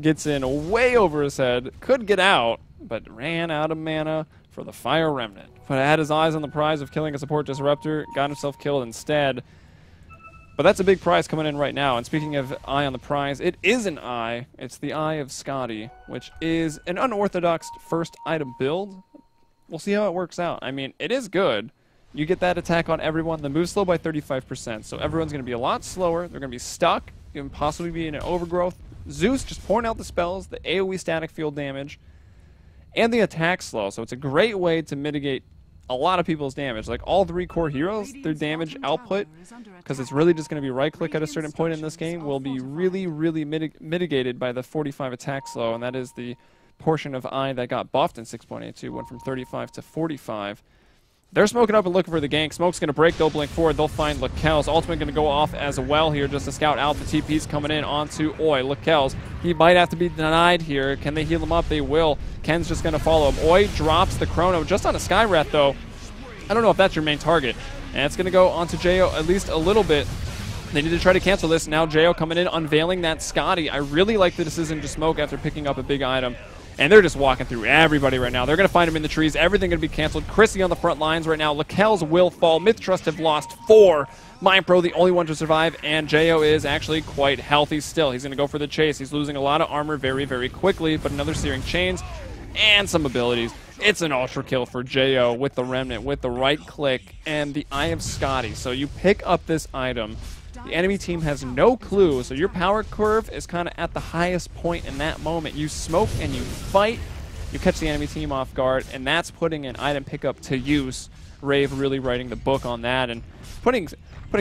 gets in way over his head. Could get out, but ran out of mana for the Fire Remnant. But had his eyes on the prize of killing a support disruptor, got himself killed instead. But that's a big prize coming in right now. And speaking of eye on the prize, it is an eye. It's the Eye of Scotty, which is an unorthodox first item build. We'll see how it works out. I mean, it is good. You get that attack on everyone. The move's slow by 35%, so everyone's going to be a lot slower. They're going to be stuck. You can possibly be in an overgrowth. Zeus just pouring out the spells, the AoE static field damage, and the attack slow. So it's a great way to mitigate a lot of people's damage. Like all 3 core heroes, their damage output, because it's really just going to be right-click at a certain point in this game, will be really, really mitigated by the 45 attack slow, and that is the portion of I that got buffed in 6.82, went from 35 to 45. They're smoking up and looking for the gank. Smoke's going to break. They'll blink forward. They'll find Lakel's ultimate going to go off as well here just to scout out the TP's coming in onto Oi. Lakel's, he might have to be denied here. Can they heal him up? They will. Ken's just going to follow him. Oi drops the Chrono just on a Sky Rat, though. I don't know if that's your main target. And it's going to go onto Jo at least a little bit. They need to try to cancel this. Now Jo coming in, unveiling that Scotty. I really like the decision to smoke after picking up a big item. And they're just walking through everybody right now. They're going to find him in the trees. Everything going to be canceled. Chrissy on the front lines right now. Lakel's will fall. MiTH Trust have lost 4. MindPro, the only one to survive. And Jo is actually quite healthy still. He's going to go for the chase. He's losing a lot of armor very, very quickly. But another Searing Chains and some abilities. It's an ultra kill for Jo with the Remnant, with the right click, and the Eye of Scotty. So you pick up this item. The enemy team has no clue, so your power curve is kind of at the highest point in that moment. You smoke and you fight, you catch the enemy team off guard, and that's putting an item pickup to use. Rave really writing the book on that, and putting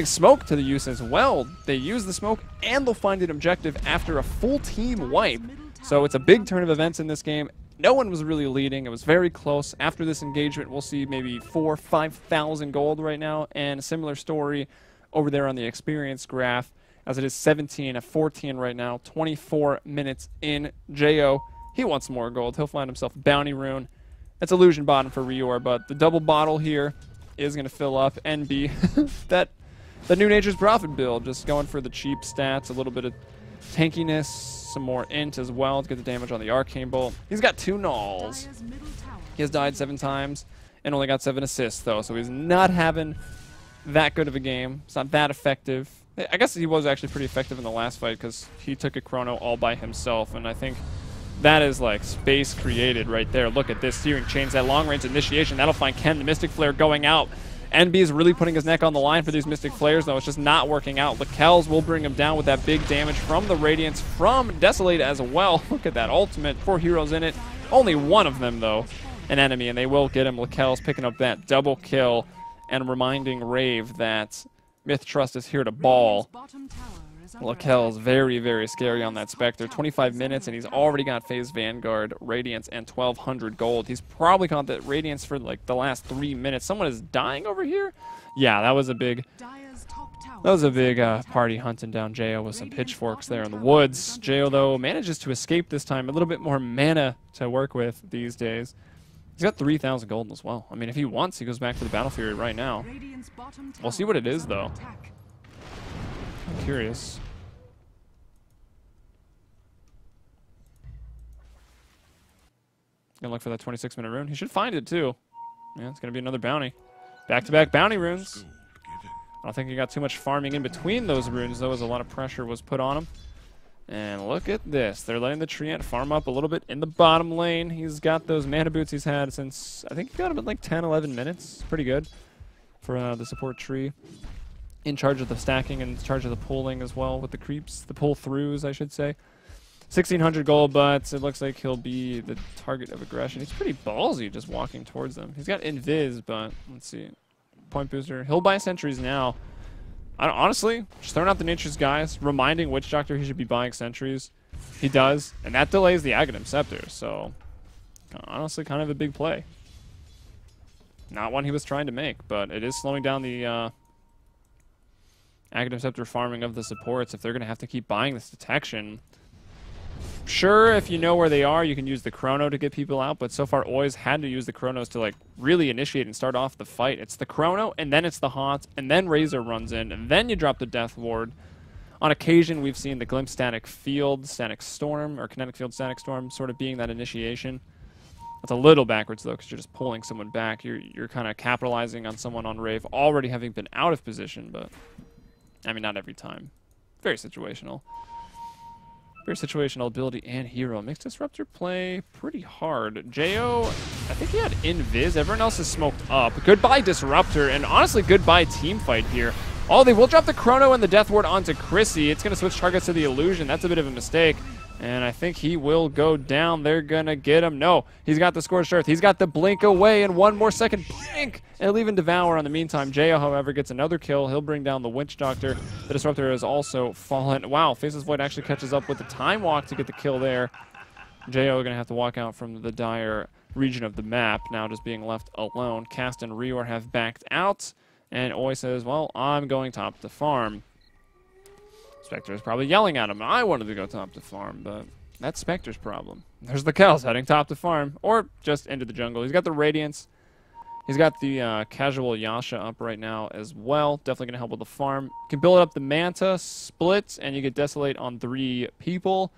smoke to the use as well. They use the smoke, and they'll find an objective after a full team wipe. So it's a big turn of events in this game. No one was really leading. It was very close. After this engagement, we'll see maybe 4,000 or 5,000 gold right now, and a similar story over there on the experience graph, as it is 17 at 14 right now, 24 minutes in. Jo, he wants more gold. He'll find himself a bounty rune. That's illusion bottom for Rior, but the double bottle here is going to fill up. NB, the new Nature's Prophet build, just going for the cheap stats, a little bit of tankiness, some more int as well to get the damage on the Arcane Bolt. He's got 2 nulls. He has died 7 times and only got 7 assists, though, so he's not having that good of a game. It's not that effective. I guess he was actually pretty effective in the last fight because he took a Chrono all by himself, and I think that is like space created right there. Look at this Searing Chains, that long-range initiation. That'll find Ken, the Mystic Flare going out. NB is really putting his neck on the line for these Mystic Flares, though. It's just not working out. Lakel's will bring him down with that big damage from the Radiance, from Desolate as well. Look at that ultimate. 4 heroes in it. Only one of them, though, an enemy, and they will get him. Lakel's picking up that double kill and reminding Rave that MiTH Trust is here to ball. Lakel's very, very scary on that Spectre. 25 minutes, and he's already got Phase Vanguard, Radiance, and 1,200 gold. He's probably caught that Radiance for like the last 3 minutes. Someone is dying over here? Yeah, that was a big party hunting down Jo with some pitchforks there in the woods. Jo, though, manages to escape this time. A little bit more mana to work with these days. He's got 3,000 gold as well. I mean, if he wants, he goes back to the Battle Fury right now. We'll see what it is, though. I'm curious. Gonna look for that 26-minute rune. He should find it, too. Yeah, it's gonna be another bounty. Back-to-back bounty runes. I don't think he got too much farming in between those runes, though, as a lot of pressure was put on him. And look at this. They're letting the Treant farm up a little bit in the bottom lane. He's got those mana boots he's had since, I think he got them at like 10, 11 minutes. Pretty good for the support tree. In charge of the stacking and in charge of the pulling as well with the creeps. The pull-throughs, I should say. 1,600 gold, but it looks like he'll be the target of aggression. He's pretty ballsy just walking towards them. He's got Invis, but let's see. Point booster. He'll buy sentries now. Honestly, just throwing out the Nature's guys, reminding Witch Doctor he should be buying sentries. He does, and that delays the Aghanim Scepter, so honestly kind of a big play. Not one he was trying to make, but it is slowing down the Aghanim Scepter farming of the supports if they're going to have to keep buying this detection. Sure, if you know where they are, you can use the Chrono to get people out, but so far Oi's had to use the Chronos to like really initiate and start off the fight. It's the Chrono, and then it's the Haunt, and then Razor runs in, and then you drop the Death Ward. On occasion, we've seen the Glimpse Static Field, Static Storm, or Kinetic Field Static Storm sort of being that initiation. It's a little backwards, though, because you're just pulling someone back. You're kind of capitalizing on someone on Rave already having been out of position, but I mean, not every time. Very situational. Very situational ability and hero. Makes Disruptor play pretty hard. Jo, I think he had Invis. Everyone else is smoked up. Goodbye Disruptor, and honestly, goodbye team fight here. Oh, they will drop the Chrono and the Death Ward onto Chrissy. It's going to switch targets to the Illusion. That's a bit of a mistake. And I think he will go down. They're going to get him. No, he's got the Scorched Earth. He's got the Blink away, and one more second. Blink! And leave and Devour on the meantime. Jo, however, gets another kill. He'll bring down the Witch Doctor. The Disruptor has also fallen. Wow, Faceless Void actually catches up with the Time Walk to get the kill there. Jo going to have to walk out from the dire region of the map, now just being left alone. Cast and Reor have backed out, and Oi says, well, I'm going top to farm. Spectre is probably yelling at him. I wanted to go top to farm, but that's Spectre's problem. There's the Kells heading top to farm, or just into the jungle. He's got the Radiance. He's got the casual Yasha up right now as well. Definitely going to help with the farm. You can build up the Manta, split, and you get Desolate on 3 people.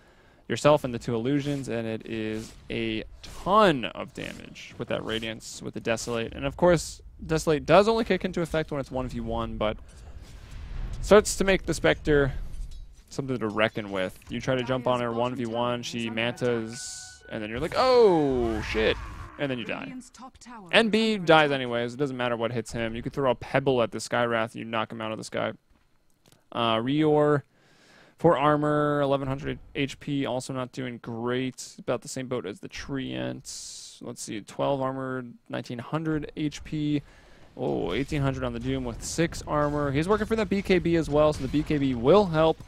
Yourself and the 2 illusions, and it is a ton of damage with that Radiance, with the Desolate. And of course, Desolate does only kick into effect when it's 1v1, but starts to make the Spectre something to reckon with. You try to jump on her 1v1, she mantas, and then you're like, oh, shit. And then you die. NB dies anyways. It doesn't matter what hits him. You could throw a pebble at the Skywrath, you knock him out of the sky. Reor, 4 armor, 1100 HP, also not doing great. About the same boat as the Treant. Let's see, 12 armor, 1900 HP. Oh, 1800 on the Doom with 6 armor. He's working for that BKB as well, so the BKB will help.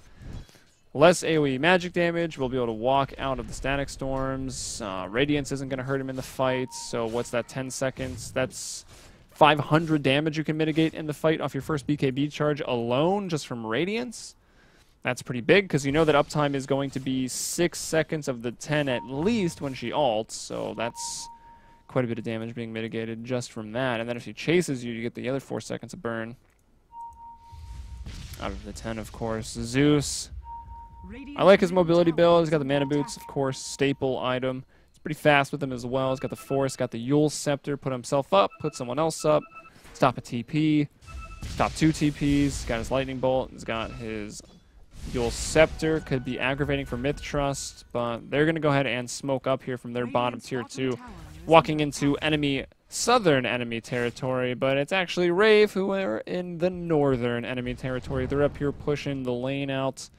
Less AoE magic damage. We'll be able to walk out of the Static Storms. Radiance isn't going to hurt him in the fight, so what's that, 10 seconds? That's 500 damage you can mitigate in the fight off your first BKB charge alone, just from Radiance. That's pretty big, because you know that uptime is going to be 6 seconds of the 10 at least when she ults, so that's quite a bit of damage being mitigated just from that. And then if she chases you, you get the other 4 seconds of burn. Out of the 10, of course. Zeus. I like his mobility build. He's got the mana boots, of course, staple item. He's pretty fast with them as well. He's got the Force, got the Yule Scepter, put himself up, put someone else up, stop a TP, stop 2 TPs, got his Lightning Bolt, he's got his Yule Scepter. Could be aggravating for MiTH Trust, but they're going to go ahead and smoke up here from their bottom tier 2, walking into southern enemy territory, but it's actually Rave who are in the northern enemy territory. They're up here pushing the lane out.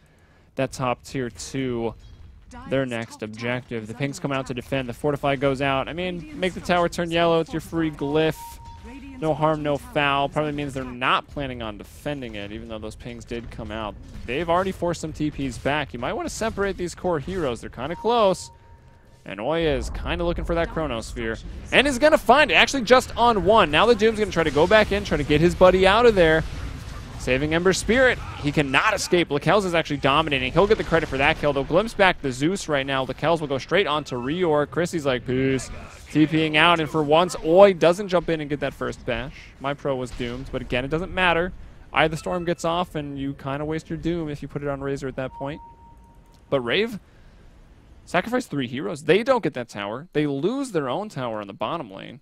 That top tier 2, their next objective. The pings come out to defend. The Fortify goes out. I mean, make the tower turn yellow. It's your free glyph. No harm, no foul. Probably means they're not planning on defending it, even though those pings did come out. They've already forced some TPs back. You might want to separate these core heroes. They're kind of close. And Oya is kind of looking for that Chronosphere. And is going to find it. Actually, just on 1. Now the Doom's going to try to go back in, try to get his buddy out of there. Saving Ember Spirit. He cannot escape. Lakelz is actually dominating. He'll get the credit for that kill. They'll glimpse back the Zeus right now. Lakelz will go straight onto Reor. Chrissy's like, peace. TPing out, and for once, Oi doesn't jump in and get that first bash. My pro was doomed, but again, it doesn't matter. Either Storm gets off, and you kind of waste your Doom if you put it on Razor at that point. But Rave, sacrifice 3 heroes. They don't get that tower. They lose their own tower on the bottom lane.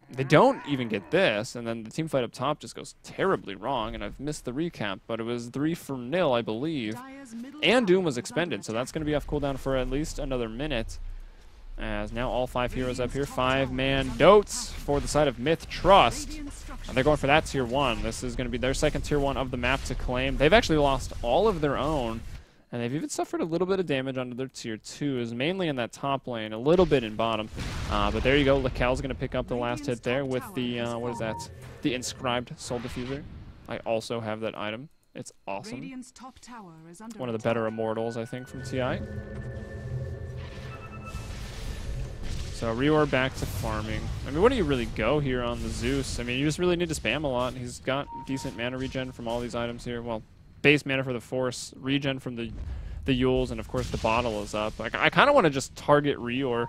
They don't even get this, and then the team fight up top just goes terribly wrong, and I've missed the recap, but it was 3-0, I believe. And Doom was expended, so that's going to be off cooldown for at least another minute. As now all 5 heroes up here, 5-man dotes for the side of MiTH Trust. And they're going for that tier 1. This is going to be their second tier 1 of the map to claim. They've actually lost all of their own. And they've even suffered a little bit of damage onto their tier 2s, mainly in that top lane, a little bit in bottom. But there you go. Lakel's going to pick up the last hit there with the, what is that? The Inscribed Soul Diffuser. I also have that item. It's awesome. One of the better immortals, I think, from TI. So Reor back to farming. I mean, what do you really go here on the Zeus? I mean, you just really need to spam a lot. He's got decent mana regen from all these items here. Well, base mana for the Force, regen from the Yules, and of course the bottle is up. Like, I kind of want to just target Reor.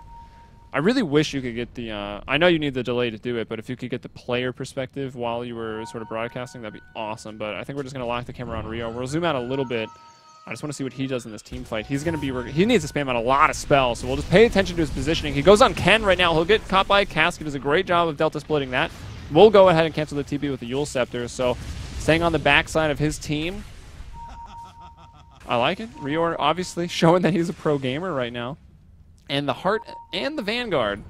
I really wish you could get the, I know you need the delay to do it, but if you could get the player perspective while you were sort of broadcasting, that'd be awesome. But I think we're just going to lock the camera on Reor. We'll zoom out a little bit. I just want to see what he does in this team fight. He's going to be, he needs to spam out a lot of spells, so we'll just pay attention to his positioning. He goes on Ken right now. He'll get caught by a Cask. He does a great job of Delta splitting that. We'll go ahead and cancel the TP with the Yule Scepter. So staying on the backside of his team. I like it. Reor obviously showing that he's a pro gamer right now. And the Heart and the Vanguard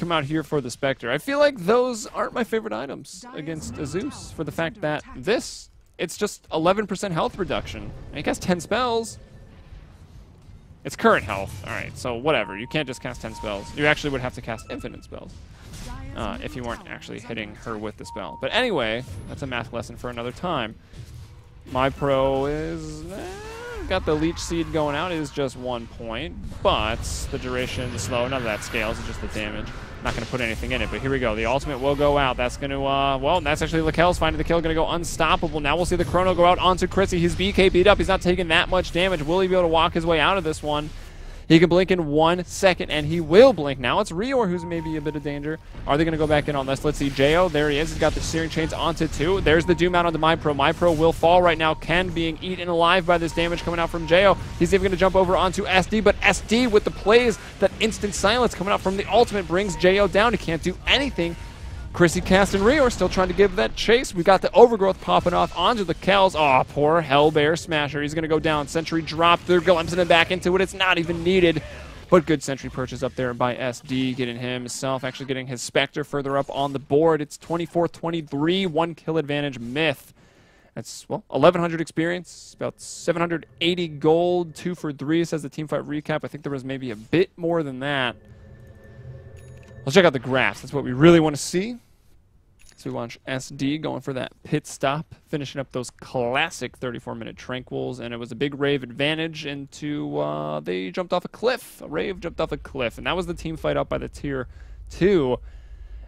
come out here for the Spectre. I feel like those aren't my favorite items against a Zeus for the fact that it's just 11% health reduction. And he casts 10 spells. It's current health. All right, so whatever. You can't just cast 10 spells. You actually would have to cast infinite spells if you weren't actually hitting her with the spell. But anyway, that's a math lesson for another time. My pro is... got the Leech Seed going out. It is just 1 point, but the duration is slow. None of that scales. It's just the damage. Not going to put anything in it, but here we go. The ultimate will go out. That's going to, well, that's actually Lakel's finding the kill. Going to go unstoppable. Now we'll see the Chrono go out onto Chrissy. His BK beat up. He's not taking that much damage. Will he be able to walk his way out of this one? He can blink in 1 second, and he will blink. Now it's Rior who's maybe a bit of danger. Are they going to go back in on this? Let's see. Jo, there he is. He's got the Searing Chains onto 2. There's the Doom out onto MyPro. MyPro will fall right now. Ken being eaten alive by this damage coming out from Jo. He's even going to jump over onto SD, but SD with the plays, that instant silence coming out from the ultimate brings Jo down. He can't do anything. Chrissy, Cast, and Rior still trying to give that chase. We've got the Overgrowth popping off onto the Kells. Oh, poor Hellbear Smasher. He's going to go down. Sentry drop. They're glimpsing him back into it. It's not even needed. But good Sentry purchase up there by SD, getting himself, actually getting his Spectre further up on the board. It's 24-23, 1 kill advantage MiTH. That's, well, 1,100 experience, about 780 gold, 2 for 3, says the teamfight recap. I think there was maybe a bit more than that. Let's check out the graphs. That's what we really want to see. So we watch SD going for that pit stop, finishing up those classic 34-minute Tranquils, and it was a big Rave advantage into, they jumped off a cliff. Rave jumped off a cliff, and that was the team fight up by the tier 2.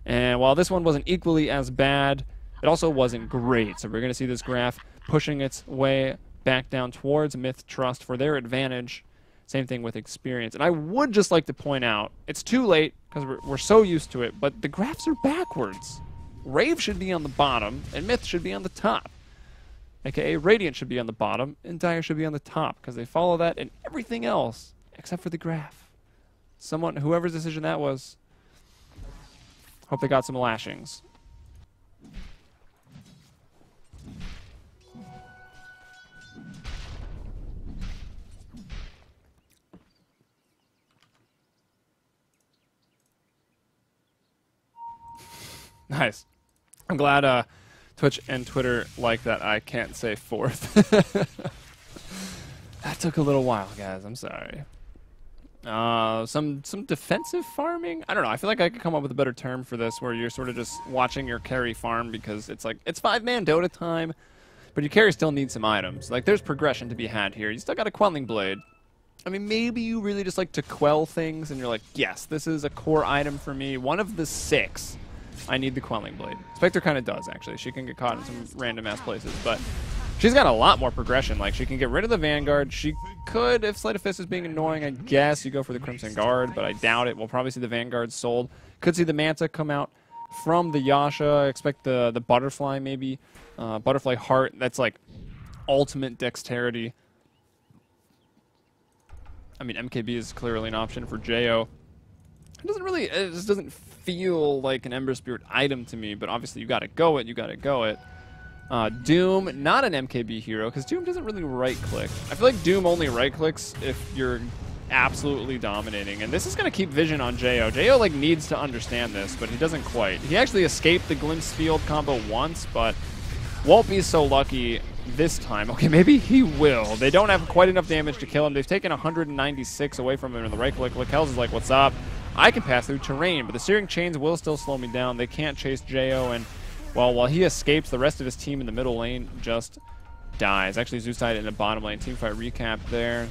And while this one wasn't equally as bad, it also wasn't great. So we're going to see this graph pushing its way back down towards MiTH Trust for their advantage. Same thing with experience. And I would just like to point out, it's too late because we're so used to it, but the graphs are backwards. Rave should be on the bottom, and MiTH should be on the top. AKA Radiant should be on the bottom, and Dire should be on the top, because they follow that in everything else, except for the graph. Whoever's decision that was, hope they got some lashings. Nice. I'm glad Twitch and Twitter like that I can't say fourth. That took a little while, guys. I'm sorry. Some defensive farming? I don't know. I feel like I could come up with a better term for this where you're sort of just watching your carry farm because it's like, it's 5-man Dota time, but your carry still needs some items. Like, there's progression to be had here. You still got a Quelling Blade. I mean, maybe you really just like to quell things and you're like, yes, this is a core item for me. One of the 6. I need the Quelling Blade. Spectre kind of does, actually. She can get caught in some random-ass places, but she's got a lot more progression. Like, she can get rid of the Vanguard. She could, if Sleight of Fist is being annoying, I guess you go for the Crimson Guard, but I doubt it. We'll probably see the Vanguard sold. Could see the Manta come out from the Yasha. I expect the Butterfly, maybe. Butterfly Heart. That's, like, ultimate dexterity. I mean, MKB is clearly an option for Jo. It just doesn't feel like an Ember Spirit item to me, but obviously you gotta go it. Doom, not an MKB hero, because Doom doesn't really right-click. I feel like Doom only right-clicks if you're absolutely dominating, and this is gonna keep vision on Jo. Jo, like, needs to understand this, but he doesn't quite. He actually escaped the Glimpse Field combo once, but won't be so lucky this time. Okay, maybe he will. They don't have quite enough damage to kill him. They've taken 196 away from him in the right-click. Lakel's is like, what's up? I can pass through terrain, but the Searing Chains will still slow me down. They can't chase Jo, and well, while he escapes, the rest of his team in the middle lane just dies. Actually, Zeuside in the bottom lane. Teamfight recap there.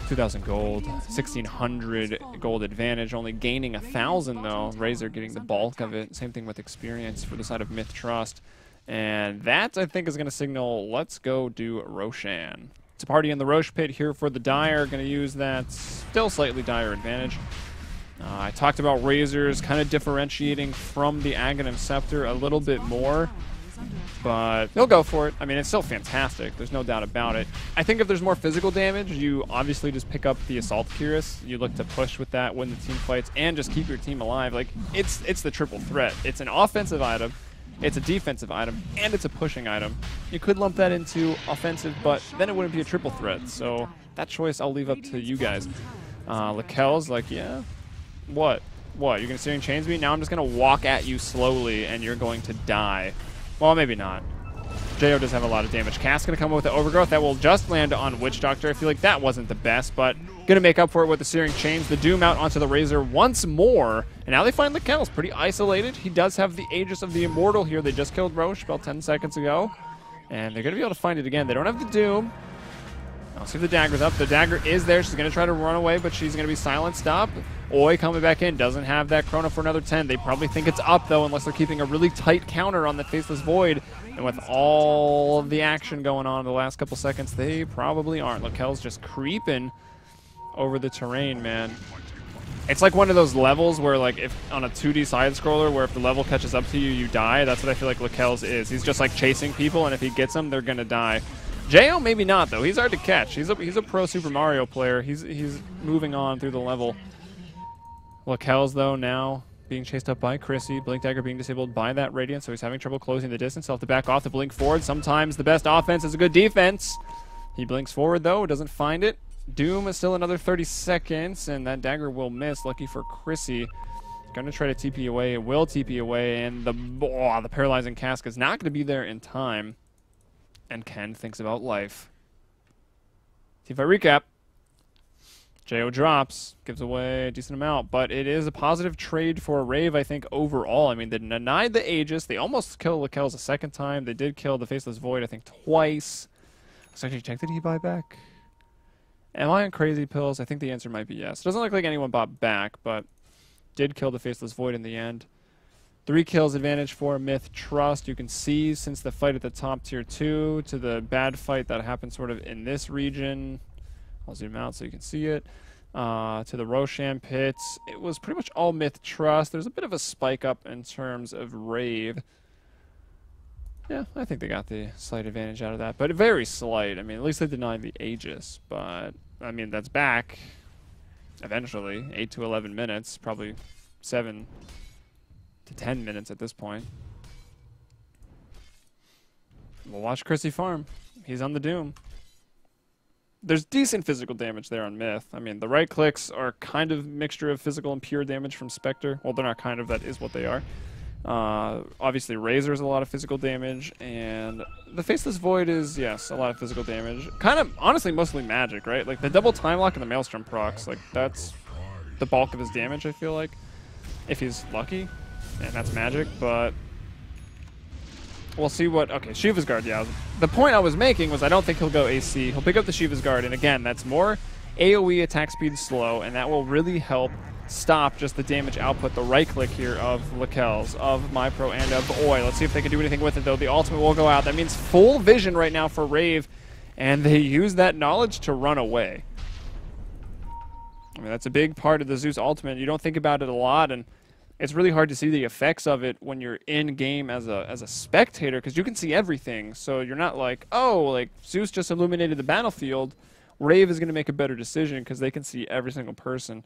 2,000 gold, 1,600 gold advantage, only gaining 1,000 though. Razor getting the bulk of it. Same thing with experience for the side of MiTH Trust. And that, I think, is going to signal, let's go do Roshan. It's a party in the Roche pit here for the Dire. Going to use that still slightly Dire advantage. I talked about Razors kind of differentiating from the Aghanim Scepter a little bit more, but they'll go for it. I mean, it's still fantastic. There's no doubt about it. I think if there's more physical damage, you obviously just pick up the Assault Cuirass. You look to push with that, win the team fights, and just keep your team alive. Like, it's the triple threat. It's an offensive item, it's a defensive item, and it's a pushing item. You could lump that into offensive, but then it wouldn't be a triple threat. So that choice I'll leave up to you guys. Lakel's like, yeah, what? What, you're going to Searing Chains me? Now I'm just going to walk at you slowly, and you're going to die. Well, maybe not. Jo does have a lot of damage. Cass going to come up with the Overgrowth. That will just land on Witch Doctor. I feel like that wasn't the best, but going to make up for it with the Searing Chains. The Doom out onto the Razor once more. And now they find Lakel's pretty isolated. He does have the Aegis of the Immortal here. They just killed Roche about 10 seconds ago. And they're going to be able to find it again. They don't have the Doom. I'll see if the dagger's up. The dagger is there. She's going to try to run away, but she's going to be silenced up. Oi coming back in. Doesn't have that Chrono for another 10. They probably think it's up, though, unless they're keeping a really tight counter on the Faceless Void. And with all of the action going on in the last couple seconds, they probably aren't. Lakel's just creeping over the terrain, man. It's like one of those levels where, like, if on a 2D side-scroller, where if the level catches up to you, you die. That's what I feel like Lakel's is. He's just, like, chasing people, and if he gets them, they're going to die. Jo, maybe not, though. He's hard to catch. He's a pro Super Mario player. He's moving on through the level. Lakel's, though, now being chased up by Chrissy. Blink Dagger being disabled by that Radiant, so he's having trouble closing the distance. He'll have to back off to blink forward. Sometimes the best offense is a good defense. He blinks forward, though. Doesn't find it. Doom is still another 30 seconds, and that dagger will miss. Lucky for Chrissy. Going to try to TP away. It will TP away, and the paralyzing cask is not going to be there in time. And Ken thinks about life. See if I recap. Jo drops, gives away a decent amount, but it is a positive trade for Rave, I think, overall. I mean, they denied the Aegis. They almost killed Lakel's a second time. They did kill the Faceless Void, I think, twice. Let's actually check, did he buy back? Am I on crazy pills? I think the answer might be yes. It doesn't look like anyone bought back, but did kill the Faceless Void in the end. 3 kills advantage for MiTH Trust. You can see since the fight at the top tier 2 to the bad fight that happened sort of in this region. I'll zoom out so you can see it. To the Roshan pits. It was pretty much all MiTH Trust. There's a bit of a spike up in terms of Rave. Yeah, I think they got the slight advantage out of that. But very slight. I mean, at least they denied the Aegis. But, I mean, that's back eventually. 8 to 11 minutes. Probably 7 to 10 minutes at this point. We'll watch Chrissy farm. He's on the Doom. There's decent physical damage there on MiTH. I mean, the right clicks are kind of mixture of physical and pure damage from Spectre. Well, they're not kind of, that is what they are. Obviously, Razor's a lot of physical damage, and the Faceless Void is, yes, a lot of physical damage. Kind of, honestly, mostly magic, right? Like, the double time lock and the Maelstrom procs, like, that's the bulk of his damage, I feel like. If he's lucky, and that's magic, but we'll see what... Okay, Shiva's Guard, yeah. The point I was making was I don't think he'll go AC. He'll pick up the Shiva's Guard, and again, that's more AoE attack speed slow, and that will really help stop just the damage output, the right click here of Lakel's, of MyPro, and of Oi. Let's see if they can do anything with it, though. The ultimate will go out. That means full vision right now for Rave, and they use that knowledge to run away. I mean, that's a big part of the Zeus ultimate. You don't think about it a lot, and it's really hard to see the effects of it when you're in game as a spectator, because you can see everything. So you're not like, oh, like Zeus just illuminated the battlefield. Rave is going to make a better decision because they can see every single person.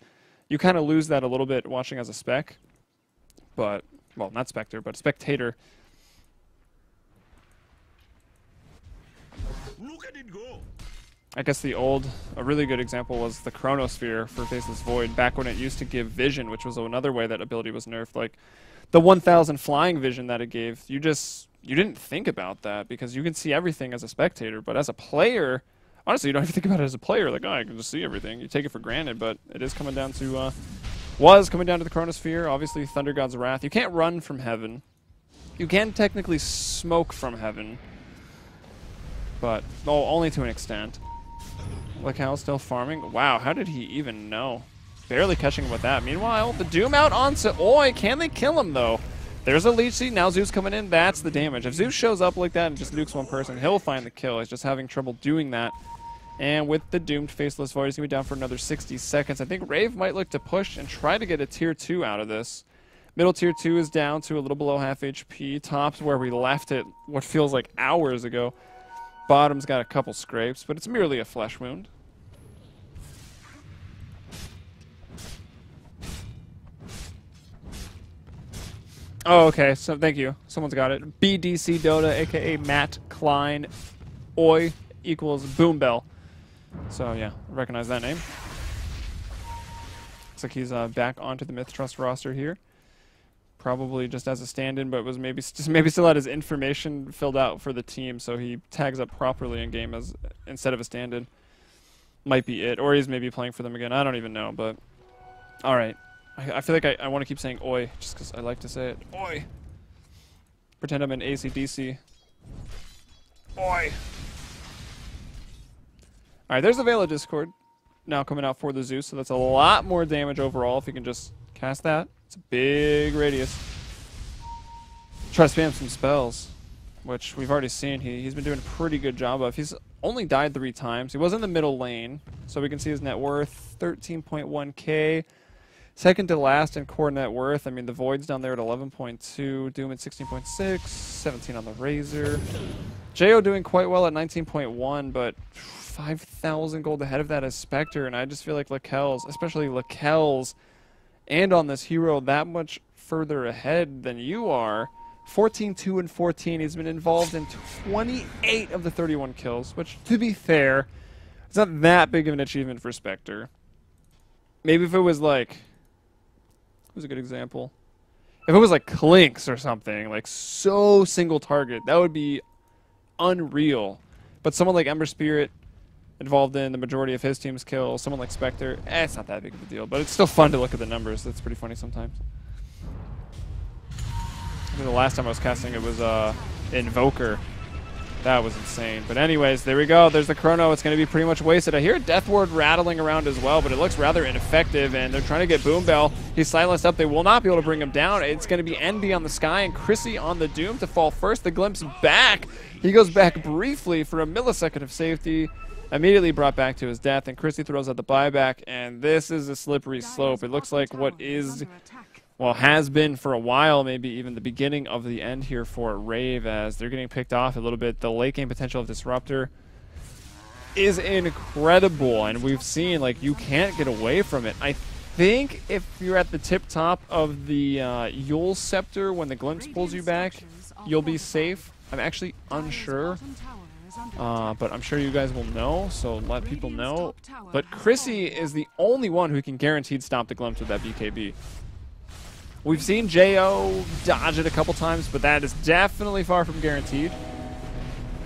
You kind of lose that a little bit watching as a spec, but, well, not specter, but spectator. Look at it go. I guess a really good example was the Chronosphere for Faceless Void, back when it used to give vision, which was another way that ability was nerfed. Like, the 1000 flying vision that it gave, you didn't think about that, because you can see everything as a spectator, but as a player, honestly, you don't even think about it as a player, like, oh, I can just see everything. You take it for granted, but it is coming down to, was coming down to the Chronosphere, obviously Thunder God's Wrath. You can't run from heaven. You can technically smoke from heaven, but, oh, only to an extent. Lakel's still farming. Wow, how did he even know? Barely catching him with that. Meanwhile, the Doom out onto Oi. Can they kill him, though? There's a leech seed. Now Zeus coming in. That's the damage. If Zeus shows up like that and just nukes one person, he'll find the kill. He's just having trouble doing that. And with the doomed Faceless Void, he's going to be down for another 60 seconds. I think Rave might look to push and try to get a tier 2 out of this. Middle tier 2 is down to a little below half HP. Top's where we left it what feels like hours ago. Bottom's got a couple scrapes, but it's merely a flesh wound. Oh, okay, so thank you. Someone's got it. BDC Dota, aka Matt Klein. Oi equals Boom Bell. So, yeah, recognize that name. Looks like he's back onto the MiTH Trust roster here. Probably just as a stand-in, but was maybe still had his information filled out for the team, so he tags up properly in game as instead of a stand-in. Might be it, or he's maybe playing for them again. I don't even know, but all right. I feel like I want to keep saying "oi" just because I like to say it. Oi. Pretend I'm in AC/DC. Oi. All right, there's the Veil of Discord now coming out for the Zeus, so that's a lot more damage overall if you can just cast that. It's a big radius. Try to spam some spells, which we've already seen. He's been doing a pretty good job of. He's only died 3 times. He was in the middle lane, so we can see his net worth, 13.1k. Second to last in core net worth. I mean, the Void's down there at 11.2, Doom at 16.6, 17 on the Razor. Jo doing quite well at 19.1, but 5,000 gold ahead of that is Spectre, and I just feel like Lakel's, especially Lakel's, and on this hero that much further ahead than you are. 14, 2, and 14. He's been involved in 28 of the 31 kills, which, to be fair, it's not that big of an achievement for Spectre. Maybe if it was like... Who's a good example? If it was like Clinks or something, like so single target, that would be unreal. But someone like Ember Spirit, involved in the majority of his team's kills, someone like Spectre, it's not that big of a deal, but it's still fun to look at the numbers. That's pretty funny sometimes. I think the last time I was casting it was Invoker. That was insane. But anyways, there we go. There's the Chrono. It's going to be pretty much wasted. I hear Death Ward rattling around as well, but it looks rather ineffective, and they're trying to get Boom Bell. He's silenced up. They will not be able to bring him down. It's going to be Envy on the Sky and Chrissy on the Doom to fall first. The Glimpse back. He goes back briefly for a millisecond of safety. Immediately brought back to his death, and Chrissy throws out the buyback, and this is a slippery slope. It looks like what is... well, has been for a while, maybe even the beginning of the end here for Rave, as they're getting picked off a little bit. The late game potential of Disruptor is incredible, and we've seen, like, you can't get away from it. I think if you're at the tip top of the Yule Scepter when the Glimpse pulls you back, you'll be safe. I'm actually unsure, but I'm sure you guys will know, so let people know. But Chrissy is the only one who can guaranteed stop the Glimpse with that BKB. We've seen Jo dodge it a couple times, but that is definitely far from guaranteed.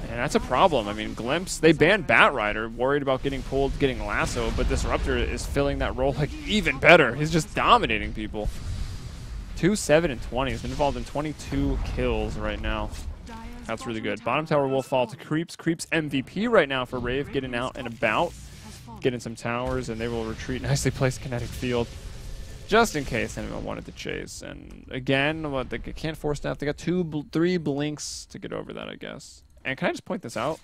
And that's a problem. I mean, Glimpse, they banned Batrider, worried about getting pulled, getting lasso, but Disruptor is filling that role like even better. He's just dominating people. 2, 7, and 20. He's been involved in 22 kills right now. That's really good. Bottom tower will fall to Creeps. Creeps MVP right now for Rave, getting out and about, getting some towers, and they will retreat. Nicely placed kinetic field, just in case anyone wanted to chase. And again, what they can't force staff. They got 3 blinks to get over that, I guess. And can I just point this out?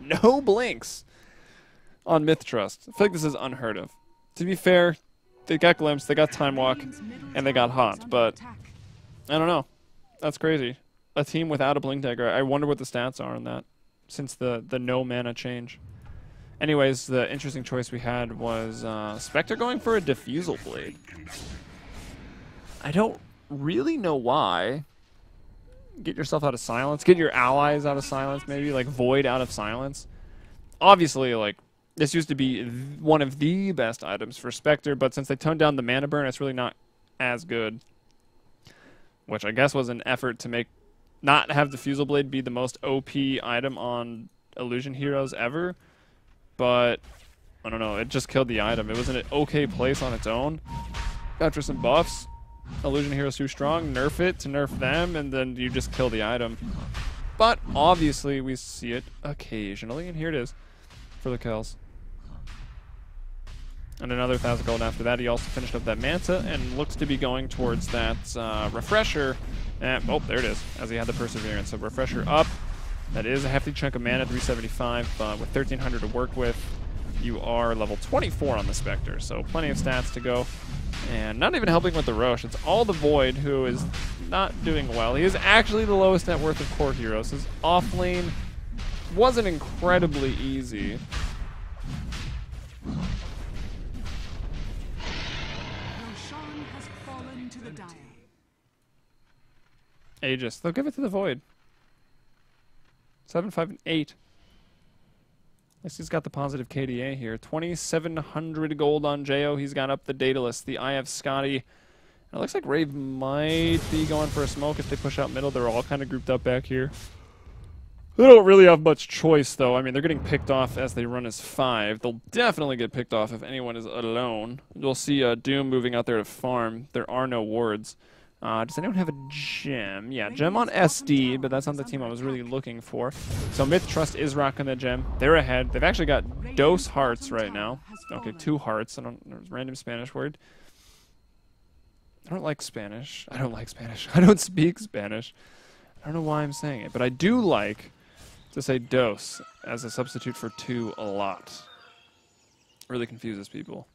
No blinks on MiTH Trust. I feel like this is unheard of. To be fair, they got Glimpse, they got Time Walk, and they got Haunt, but I don't know. That's crazy. A team without a Blink Dagger. I wonder what the stats are on that since the no mana change. Anyways, the interesting choice we had was Spectre going for a Diffusal Blade. I don't really know why. Get yourself out of silence. Get your allies out of silence, maybe. Like, Void out of silence. Obviously, like, this used to be one of the best items for Spectre, but since they toned down the mana burn, it's really not as good. Which I guess was an effort to make... not have Diffusal Blade be the most OP item on Illusion Heroes ever. But, I don't know, it just killed the item. It was in an okay place on its own. After some buffs, Illusion Heroes too strong, nerf it to nerf them, and then you just kill the item. But, obviously, we see it occasionally, and here it is for the kills. And another 1,000 gold after that. He also finished up that Manta and looks to be going towards that Refresher. And, oh, there it is, as he had the Perseverance. So Refresher up. That is a hefty chunk of mana, 375, but with 1,300 to work with, you are level 24 on the Spectre. So plenty of stats to go. And not even helping with the Roche. It's all the Void who is not doing well. He is actually the lowest net worth of core heroes. His off lane wasn't incredibly easy. Aegis. They'll give it to the Void. 7, 5, and 8. least he's got the positive KDA here. 2,700 gold on Jo. He's got up the data list. The IF Scotty. It looks like Rave might be going for a smoke if they push out middle. They're all kind of grouped up back here. They don't really have much choice, though. I mean, they're getting picked off as they run as 5. They'll definitely get picked off if anyone is alone. You'll see Doom moving out there to farm. There are no wards. Does anyone have a gem? Yeah, gem on SD, but that's not the team I was really looking for. So MiTH Trust is rocking the gem. They're ahead. They've actually got dose hearts right now. Okay, 2 hearts. Random Spanish word. I don't like Spanish. I don't like Spanish. I don't speak Spanish. I don't know why I'm saying it, but I do like to say dos as a substitute for 2 a lot. Really confuses people.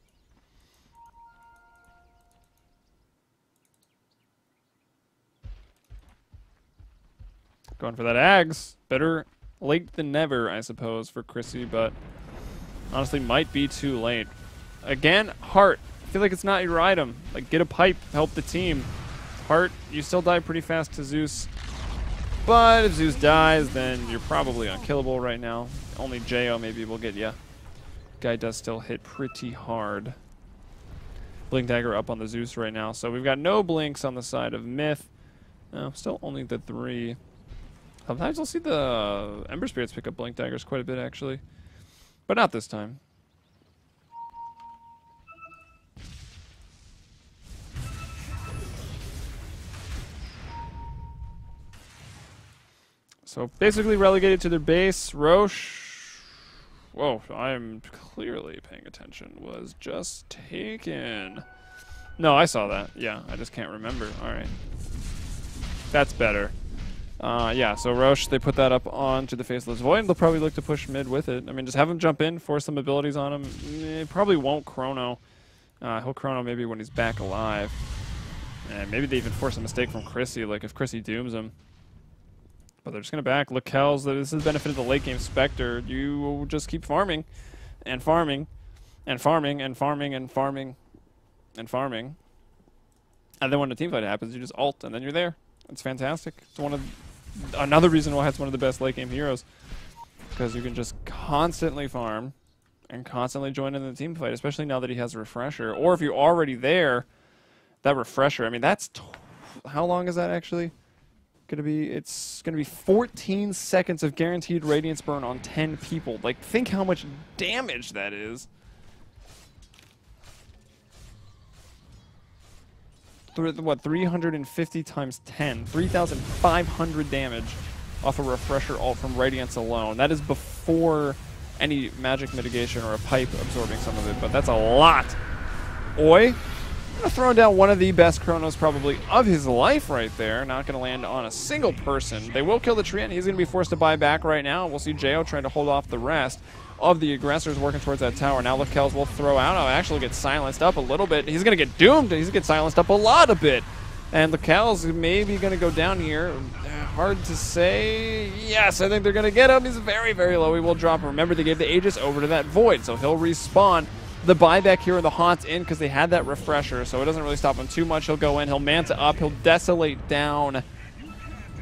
Going for that Ags. Better late than never, I suppose, for Chrissy, but honestly might be too late. Again, Heart. I feel like it's not your item. Like, get a pipe, help the team. Heart, you still die pretty fast to Zeus. But if Zeus dies, then you're probably unkillable right now. Only Jo maybe will get you. Guy does still hit pretty hard. Blink Dagger up on the Zeus right now. So we've got no blinks on the side of MiTH. No, still only the 3. Sometimes I'll see the Ember Spirits pick up Blink Daggers quite a bit, actually. But not this time. So basically relegated to their base. Roche, whoa, I'm clearly paying attention, was just taken. No, I saw that. Yeah, I just can't remember. All right. That's better. Yeah, so Roche, they put that up onto the Faceless Void. They'll probably look to push mid with it. I mean, just have him jump in, force some abilities on him. It probably won't chrono. He'll chrono maybe when he's back alive. And maybe they even force a mistake from Chrissy, like if Chrissy dooms him. But they're just going to back. Lakel's, this is the benefit of the late game Spectre. You just keep farming and farming and farming and farming and farming and farming. And then when the team fight happens, you just ult and then you're there. It's fantastic. It's another reason why it's one of the best late game heroes. Because you can just constantly farm and constantly join in the team fight, especially now that he has a refresher. Or if you're already there, that refresher, I mean, that's... how long is that actually? It's gonna be 14 seconds of guaranteed radiance burn on 10 people. Like, think how much damage that is. What, 350 times 10, 3,500 damage off a refresher ult from radiance alone. That is before any magic mitigation or a pipe absorbing some of it, but that's a lot. Oi. Gonna throw down one of the best chronos probably of his life right there. Not gonna land on a single person. They will kill the Treant. He's gonna be forced to buy back right now. We'll see Jo trying to hold off the rest of the aggressors working towards that tower. Now Lakel's will throw out. Oh, actually get silenced up a little bit. He's gonna get doomed. He's gonna get silenced up a lot a bit. And Lakel's maybe gonna go down here. Hard to say. Yes, I think they're gonna get him. He's very, very low. He will drop. Remember, they gave the Aegis over to that Void, so he'll respawn. The buyback here in the Haunt's in because they had that refresher, so it doesn't really stop him too much. He'll go in, he'll Manta up, he'll desolate down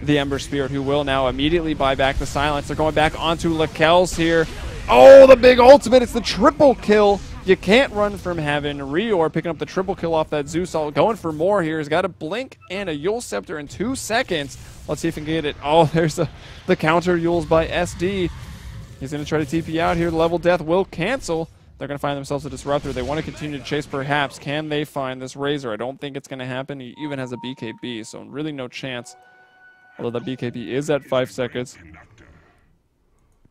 the Ember Spirit, who will now immediately buy back the silence. They're going back onto Lakel's here. Oh, the big ultimate, it's the triple kill. You can't run from heaven. Rior picking up the triple kill off that Zeus, going for more here. He's got a blink and a Yule Scepter in 2 seconds. Let's see if he can get it. Oh, there's the counter Yules by SD. He's going to try to TP out here. The level death will cancel. They're going to find themselves a Disruptor. They want to continue to chase, perhaps. Can they find this Razor? I don't think it's going to happen. He even has a BKB, so really no chance. Although the BKB is at 5 seconds.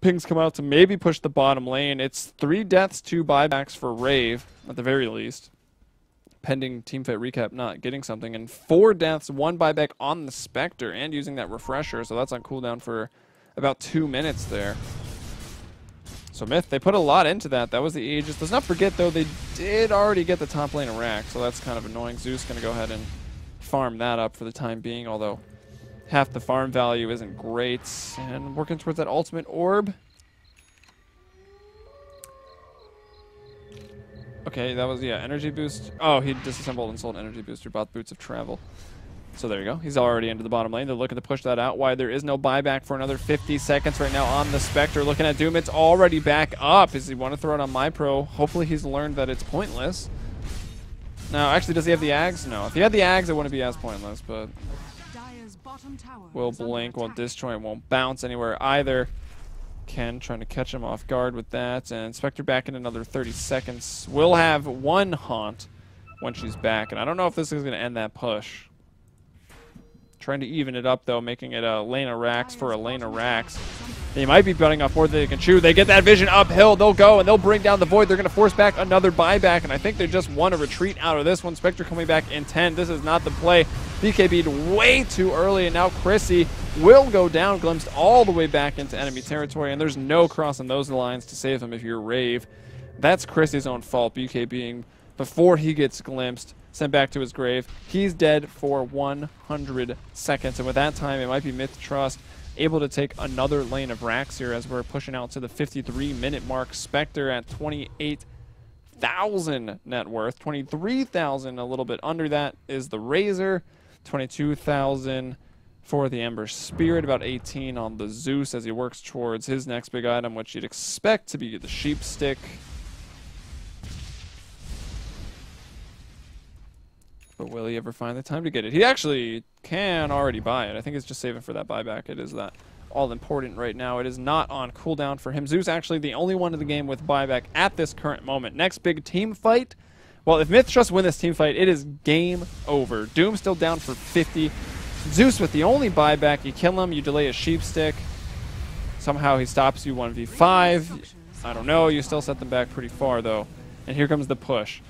Pings come out to maybe push the bottom lane. It's 3 deaths, 2 buybacks for Rave, at the very least. Pending Teamfight Recap not getting something. And 4 deaths, 1 buyback on the Spectre, and using that refresher, so that's on cooldown for about 2 minutes there. So MiTH, they put a lot into that. That was the Aegis. Let's not forget, though, they did already get the top lane of rack, so that's kind of annoying. Zeus going to go ahead and farm that up for the time being, although half the farm value isn't great. And working towards that ultimate orb. Okay, that was, yeah, energy boost. Oh, he disassembled and sold energy booster, bought Boots of Travel. So there you go. He's already into the bottom lane. They're looking to push that out. Why there is no buyback for another 50 seconds right now on the Spectre. Looking at Doom, it's already back up. Does he want to throw it on MiPro? Hopefully he's learned that it's pointless. Now, actually, does he have the Ags? No. If he had the Ags, it wouldn't be as pointless, but will blink, while Disjoint won't bounce anywhere either. Ken trying to catch him off guard with that, and Spectre back in another 30 seconds. We'll have one Haunt when she's back, and I don't know if this is going to end that push. Trying to even it up, though, making it a lane of racks for a lane of racks. They might be butting off more than they can chew. They get that vision uphill. They'll go, and they'll bring down the Void. They're going to force back another buyback, and I think they just want to retreat out of this one. Spectre coming back in 10. This is not the play. BKB'd way too early, and now Chrissy will go down, glimpsed all the way back into enemy territory, and there's no crossing those lines to save him if you're Rave. That's Chrissy's own fault, BKBing before he gets glimpsed, sent back to his grave. He's dead for 100 seconds, and with that time, it might be MiTH Trust able to take another lane of racks here as we're pushing out to the 53-minute mark. Spectre at 28,000 net worth. 23,000, a little bit under that, is the Razor. 22,000 for the Ember Spirit, about 18 on the Zeus as he works towards his next big item, which you'd expect to be the Sheep Stick. But will he ever find the time to get it? He actually can already buy it. I think it's just saving for that buyback. It is that all important right now. It is not on cooldown for him. Zeus actually the only one in the game with buyback at this current moment. Next big team fight. Well, if MiTH Trust win this team fight, it is game over. Doom still down for 50. Zeus with the only buyback. You kill him, you delay a Sheep Stick. Somehow he stops you 1v5. I don't know. You still set them back pretty far, though. And here comes the push.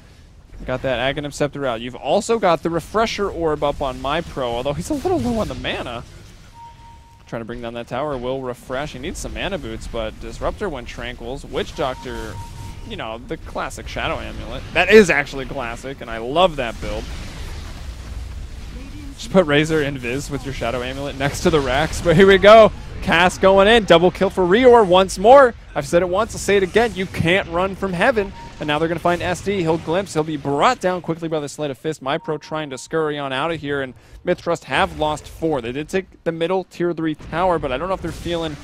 Got that Aghanim Scepter out. You've also got the Refresher Orb up on MiPro, although he's a little low on the mana. Trying to bring down that tower will refresh. He needs some mana boots, but Disruptor when Tranquils. Witch Doctor, you know, the classic Shadow Amulet. That is actually classic, and I love that build. Just put Razor Invis with your Shadow Amulet next to the racks, but here we go. Cast going in. Double kill for Reor once more. I've said it once, I'll say it again. You can't run from heaven. And now they're going to find SD. He'll glimpse. He'll be brought down quickly by the Sleight of Fist. MiPro trying to scurry on out of here, and MiTH Trust have lost 4. They did take the middle tier 3 tower, but I don't know if they're feeling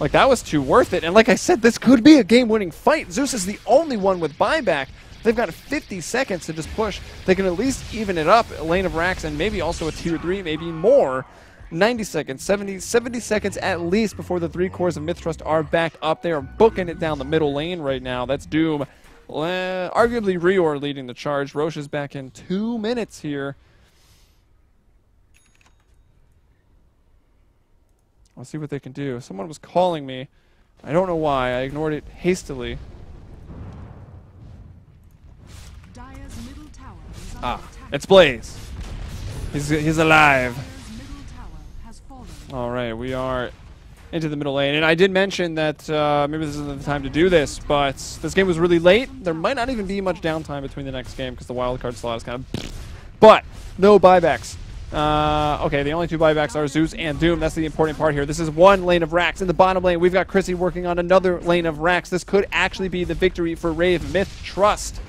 like that was too worth it. And like I said, this could be a game-winning fight. Zeus is the only one with buyback. They've got 50 seconds to just push. They can at least even it up, a lane of racks, and maybe also a tier 3, maybe more. 90 seconds, 70 seconds at least before the 3 cores of MiTH Trust are back up. They are booking it down the middle lane right now. That's Doom. Arguably Reor leading the charge. Roche is back in 2 minutes here. Let's see what they can do. Someone was calling me. I don't know why. I ignored it hastily. It's Blaze. He's alive. All right, we are into the middle lane. And I did mention that maybe this isn't the time to do this, but this game was really late. There might not even be much downtime between the next game because the wildcard slot is kind of... But no buybacks. Okay, the only 2 buybacks are Zeus and Doom. That's the important part here. This is 1 lane of racks. In the bottom lane, we've got Chrissy working on another lane of racks. This could actually be the victory for Rave. MiTH Trust.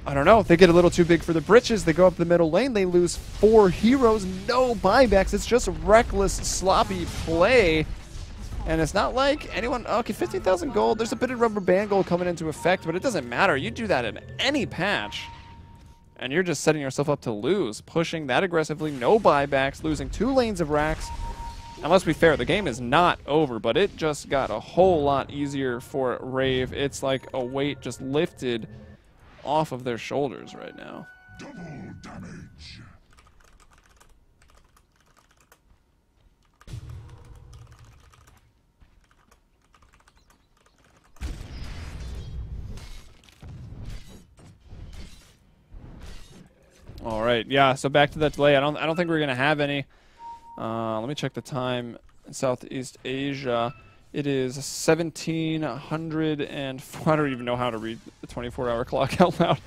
I don't know. They get a little too big for the britches. They go up the middle lane. They lose 4 heroes. No buybacks. It's just reckless, sloppy play. And it's not like anyone... Okay, 15,000 gold. There's a bit of rubber band gold coming into effect, but it doesn't matter. You do that in any patch, and you're just setting yourself up to lose. Pushing that aggressively. No buybacks. Losing 2 lanes of racks. And let's be fair. The game is not over, but it just got a whole lot easier for Rave. It's like a weight just lifted off of their shoulders right now. Double damage. All right, yeah. So back to that delay. I don't think we're gonna have any. Let me check the time in Southeast Asia. It is 1700 and I don't even know how to read the 24-hour clock out loud.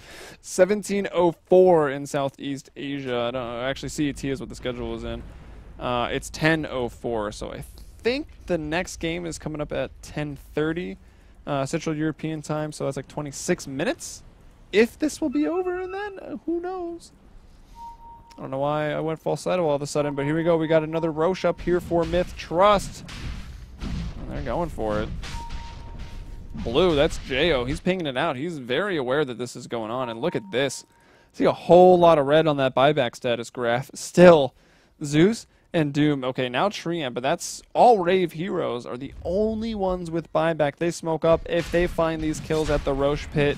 1704 in Southeast Asia. I don't know. Actually, CET is what the schedule was in. It's 10:04, so I think the next game is coming up at 10:30 Central European time. So that's like 26 minutes. If this will be over, and then who knows? I don't know why I went falsetto all of a sudden, but here we go. We got another Roche up here for MiTH Trust. And they're going for it. Blue, that's Jo. He's pinging it out. He's very aware that this is going on. And look at this. See a whole lot of red on that buyback status graph. Still, Zeus and Doom. Okay, now Treant, but that's all Rave heroes are the only ones with buyback. They smoke up. If they find these kills at the Roche pit,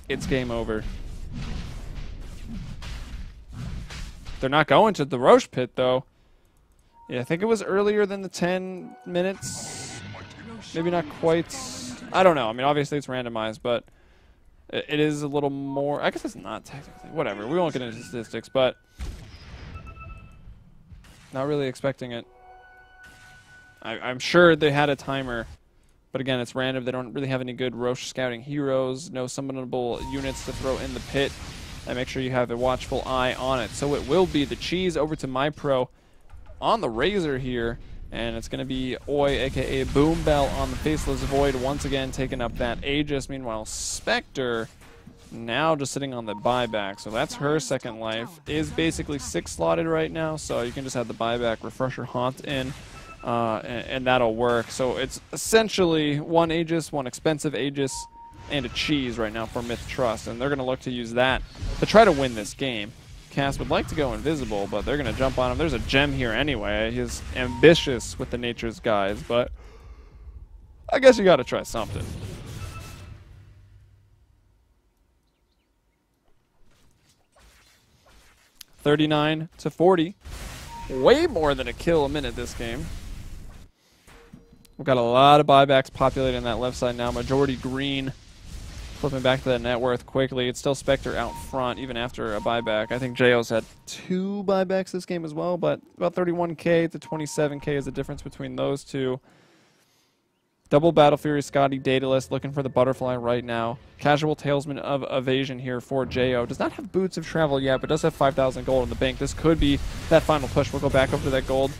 it's game over. They're not going to the Roche pit, though. Yeah, I think it was earlier than the 10 minutes. Maybe not quite. I don't know. I mean, obviously it's randomized, but it is a little more. I guess it's not technically. Whatever. We won't get into statistics, but not really expecting it. I'm sure they had a timer, but again, it's random. They don't really have any good Roche scouting heroes, no summonable units to throw in the pit. And make sure you have a watchful eye on it. So it will be the cheese over to MyPro on the Razor here. And it's going to be Oi, a.k.a. Boom Bell, on the Faceless Void, once again taking up that Aegis. Meanwhile, Spectre now just sitting on the buyback. So that's her second life. Is basically 6 slotted right now. So you can just have the buyback Refresher Haunt in. And that'll work. So it's essentially 1 Aegis, 1 expensive Aegis, and a cheese right now for MiTH Trust, and they're going to look to use that to try to win this game. Cass would like to go invisible, but they're going to jump on him. There's a gem here anyway. He's ambitious with the Nature's Guys, but I guess you got to try something. $39-40. Way more than a kill a minute this game. We've got a lot of buybacks populating that left side now. Majority green. Flipping back to that net worth quickly. It's still Spectre out front, even after a buyback. I think JO's had 2 buybacks this game as well, but about 31K to 27K is the difference between those two. Double Battle Fury, Scotty, Daedalus, looking for the butterfly right now. Casual Talesman of Evasion here for JO. Does not have Boots of Travel yet, but does have 5,000 gold in the bank. This could be that final push. We'll go back over to that gold,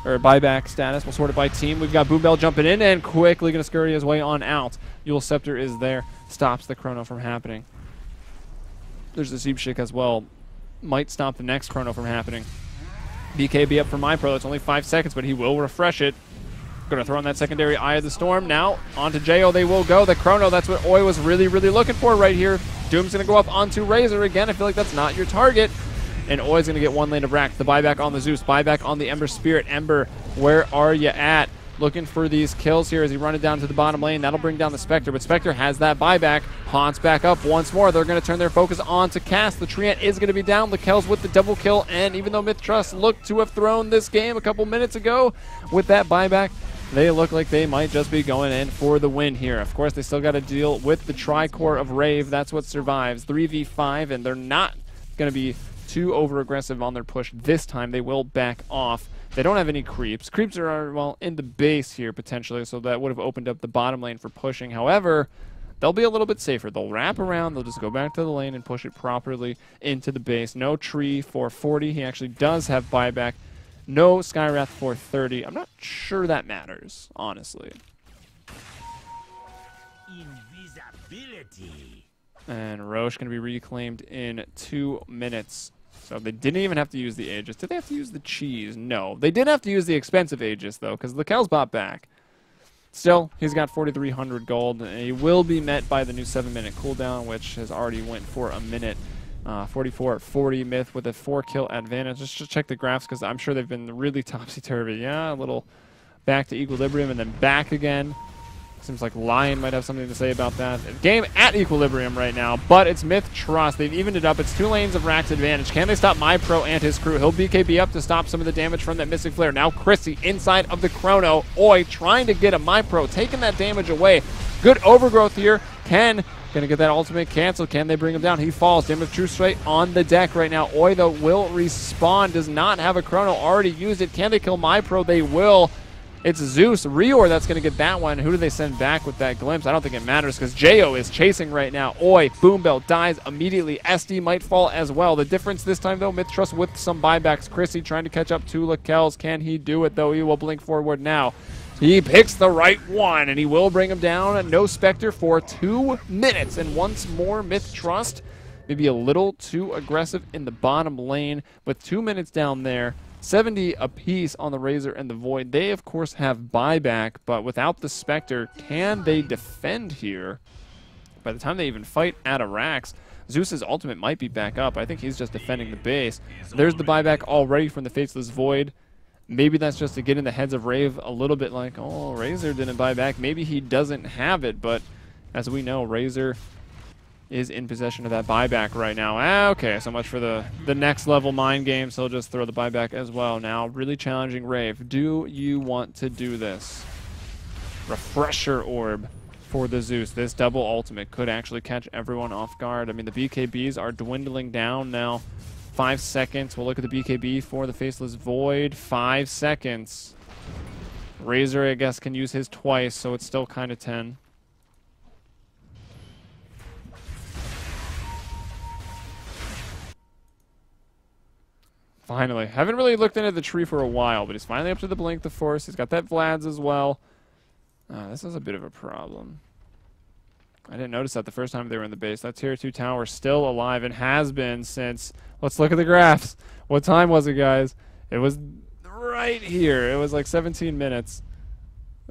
or buyback status. We'll sort it by team. We've got Boom Bell jumping in and quickly going to scurry his way on out. Yule Scepter is there. Stops the chrono from happening. There's the Zeepshik as well. Might stop the next chrono from happening. BKB up for MyPro. It's only 5 seconds, but he will refresh it. Going to throw in that secondary Eye of the Storm. Now, onto JO they will go. The chrono, that's what Oi was really, really looking for right here. Doom's going to go up onto Razor again. I feel like that's not your target. And Oi's going to get 1 lane of rack. The buyback on the Zeus. Buyback on the Ember Spirit. Ember, where are you at? Looking for these kills here as he runs it down to the bottom lane. That'll bring down the Spectre, but Spectre has that buyback. Haunts back up once more. They're going to turn their focus on to Cass. The Treant is going to be down. The Kells with the double kill, and even though MiTH Trust looked to have thrown this game a couple minutes ago with that buyback, they look like they might just be going in for the win here. Of course, they still got to deal with the Tricore of Rave. That's what survives. 3v5, and they're not going to be too over-aggressive on their push this time. They will back off. They don't have any creeps. Creeps are, well, in the base here, potentially, so that would have opened up the bottom lane for pushing. However, they'll be a little bit safer. They'll wrap around. They'll just go back to the lane and push it properly into the base. No tree for 40. He actually does have buyback. No Skywrath for 30. I'm not sure that matters, honestly. Invisibility. And Roche going to be reclaimed in 2 minutes. So they didn't even have to use the Aegis. Did they have to use the cheese? No. They did have to use the expensive Aegis, though, because the Kel's bought back. Still, he's got 4,300 gold, and he will be met by the new 7-minute cooldown, which has already went for a minute. 44 at 40. MiTH with a 4-kill advantage. Just check the graphs, because I'm sure they've been really topsy-turvy. Yeah, a little back to equilibrium and then back again. Seems like Lion might have something to say about that. Game at equilibrium right now, but it's MiTH Trust. They've evened it up. It's 2 lanes of Rack's advantage. Can they stop MyPro and his crew? He'll BKB up to stop some of the damage from that Mystic Flare. Now Chrissy inside of the chrono. Oi trying to get a MyPro, taking that damage away. Good overgrowth here. Ken gonna get that ultimate canceled. Can they bring him down? He falls. Damage True Straight on the deck right now. Oi, though, will respawn. Does not have a chrono. Already used it. Can they kill MyPro? They will. It's Zeus. Rior that's going to get that one. Who do they send back with that glimpse? I don't think it matters because Jo is chasing right now. Oi, Boom Bell dies immediately. SD might fall as well. The difference this time, though, MiTH Trust with some buybacks. Chrissy trying to catch up to Lakells. Can he do it, though? He will blink forward now. He picks the right one, and he will bring him down. No Spectre for 2 minutes. And once more, MiTH Trust maybe a little too aggressive in the bottom lane with 2 minutes down there. 70 apiece on the Razor and the Void. They, of course, have buyback, but without the Spectre, can they defend here? By the time they even fight at Arax, Zeus's ultimate might be back up. I think he's just defending the base. There's the buyback already from the Faceless Void. Maybe that's just to get in the heads of Rave a little bit like, oh, Razor didn't buy back. Maybe he doesn't have it, but as we know, Razor is in possession of that buyback right now. Okay, so much for the next level mind game, so he'll just throw the buyback as well. Now, really challenging Rave. Do you want to do this? Refresher Orb for the Zeus. This double ultimate could actually catch everyone off guard. I mean, the BKBs are dwindling down now. 5 seconds. We'll look at the BKB for the Faceless Void. 5 seconds. Razor, I guess, can use his twice, so it's still kind of 10. Finally. Haven't really looked into the tree for a while, but he's finally up to the Blink the Force. He's got that Vlad's as well. This is a bit of a problem. I didn't notice that the first time they were in the base. That tier 2 tower still alive and has been since... Let's look at the graphs. What time was it, guys? It was right here. It was like 17 minutes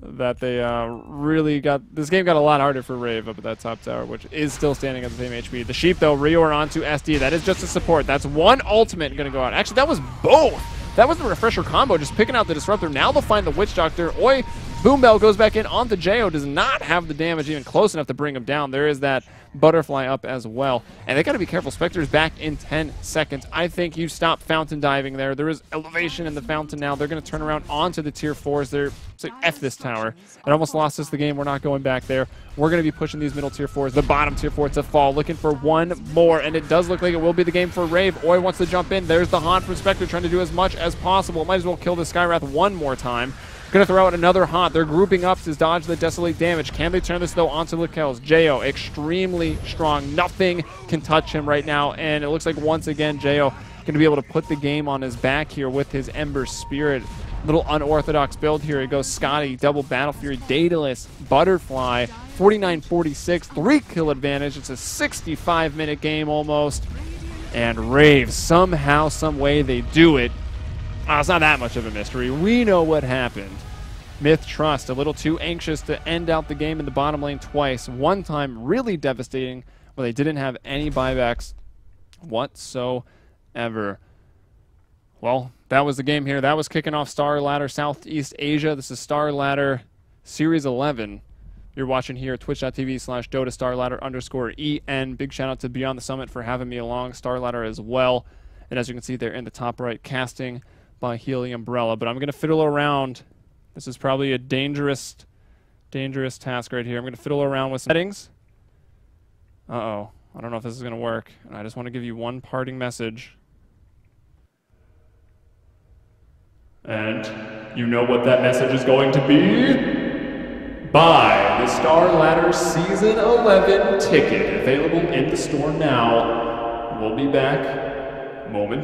that they really got... This game got a lot harder for Rave up at that top tower, which is still standing at the same HP. The Sheep, though, reor onto SD. That is just a support. That's one ultimate going to go out. Actually, that was both. That was the Refresher combo, just picking out the Disruptor. Now they'll find the Witch Doctor. Oi, Boom Bell goes back in onto Jo. Does not have the damage even close enough to bring him down. There is that Butterfly up as well. And they got to be careful. Spectre's back in 10 seconds. I think you stop fountain diving there. There is elevation in the fountain now. They're going to turn around onto the tier 4s. They're like, F this tower. It almost lost us the game. We're not going back there. We're going to be pushing these middle tier 4s, the bottom tier 4 to fall, looking for one more. And it does look like it will be the game for Rave. Oi wants to jump in. There's the Haunt from Spectre trying to do as much as possible. Might as well kill the Skywrath one more time. Gonna throw out another Haunt. They're grouping up to dodge the Desolate damage. Can they turn this, though, onto Lakel's? Jo, extremely strong. Nothing can touch him right now. And it looks like, once again, Jo gonna be able to put the game on his back here with his Ember Spirit. Little unorthodox build here. It goes Scotty, double Battle Fury, Daedalus, Butterfly, 49-46, 3-kill advantage. It's a 65-minute game almost. And Rave, somehow, some way they do it. It's not that much of a mystery. We know what happened. MiTH Trust, a little too anxious to end out the game in the bottom lane twice. One time, really devastating, where they didn't have any buybacks whatsoever. Well, that was the game here. That was kicking off Starladder Southeast Asia. This is Starladder Series 11. You're watching here at twitch.tv/Dota Starladder_EN. Big shout out to Beyond the Summit for having me along. Starladder as well. And as you can see there in the top right, casting by Helium Umbrella. But I'm going to fiddle around. This is probably a dangerous task right here. I'm going to fiddle around with settings. Uh-oh. I don't know if this is going to work. I just want to give you one parting message. And you know what that message is going to be? Buy the Starladder Season 11 ticket. Available in the store now. We'll be back momentarily.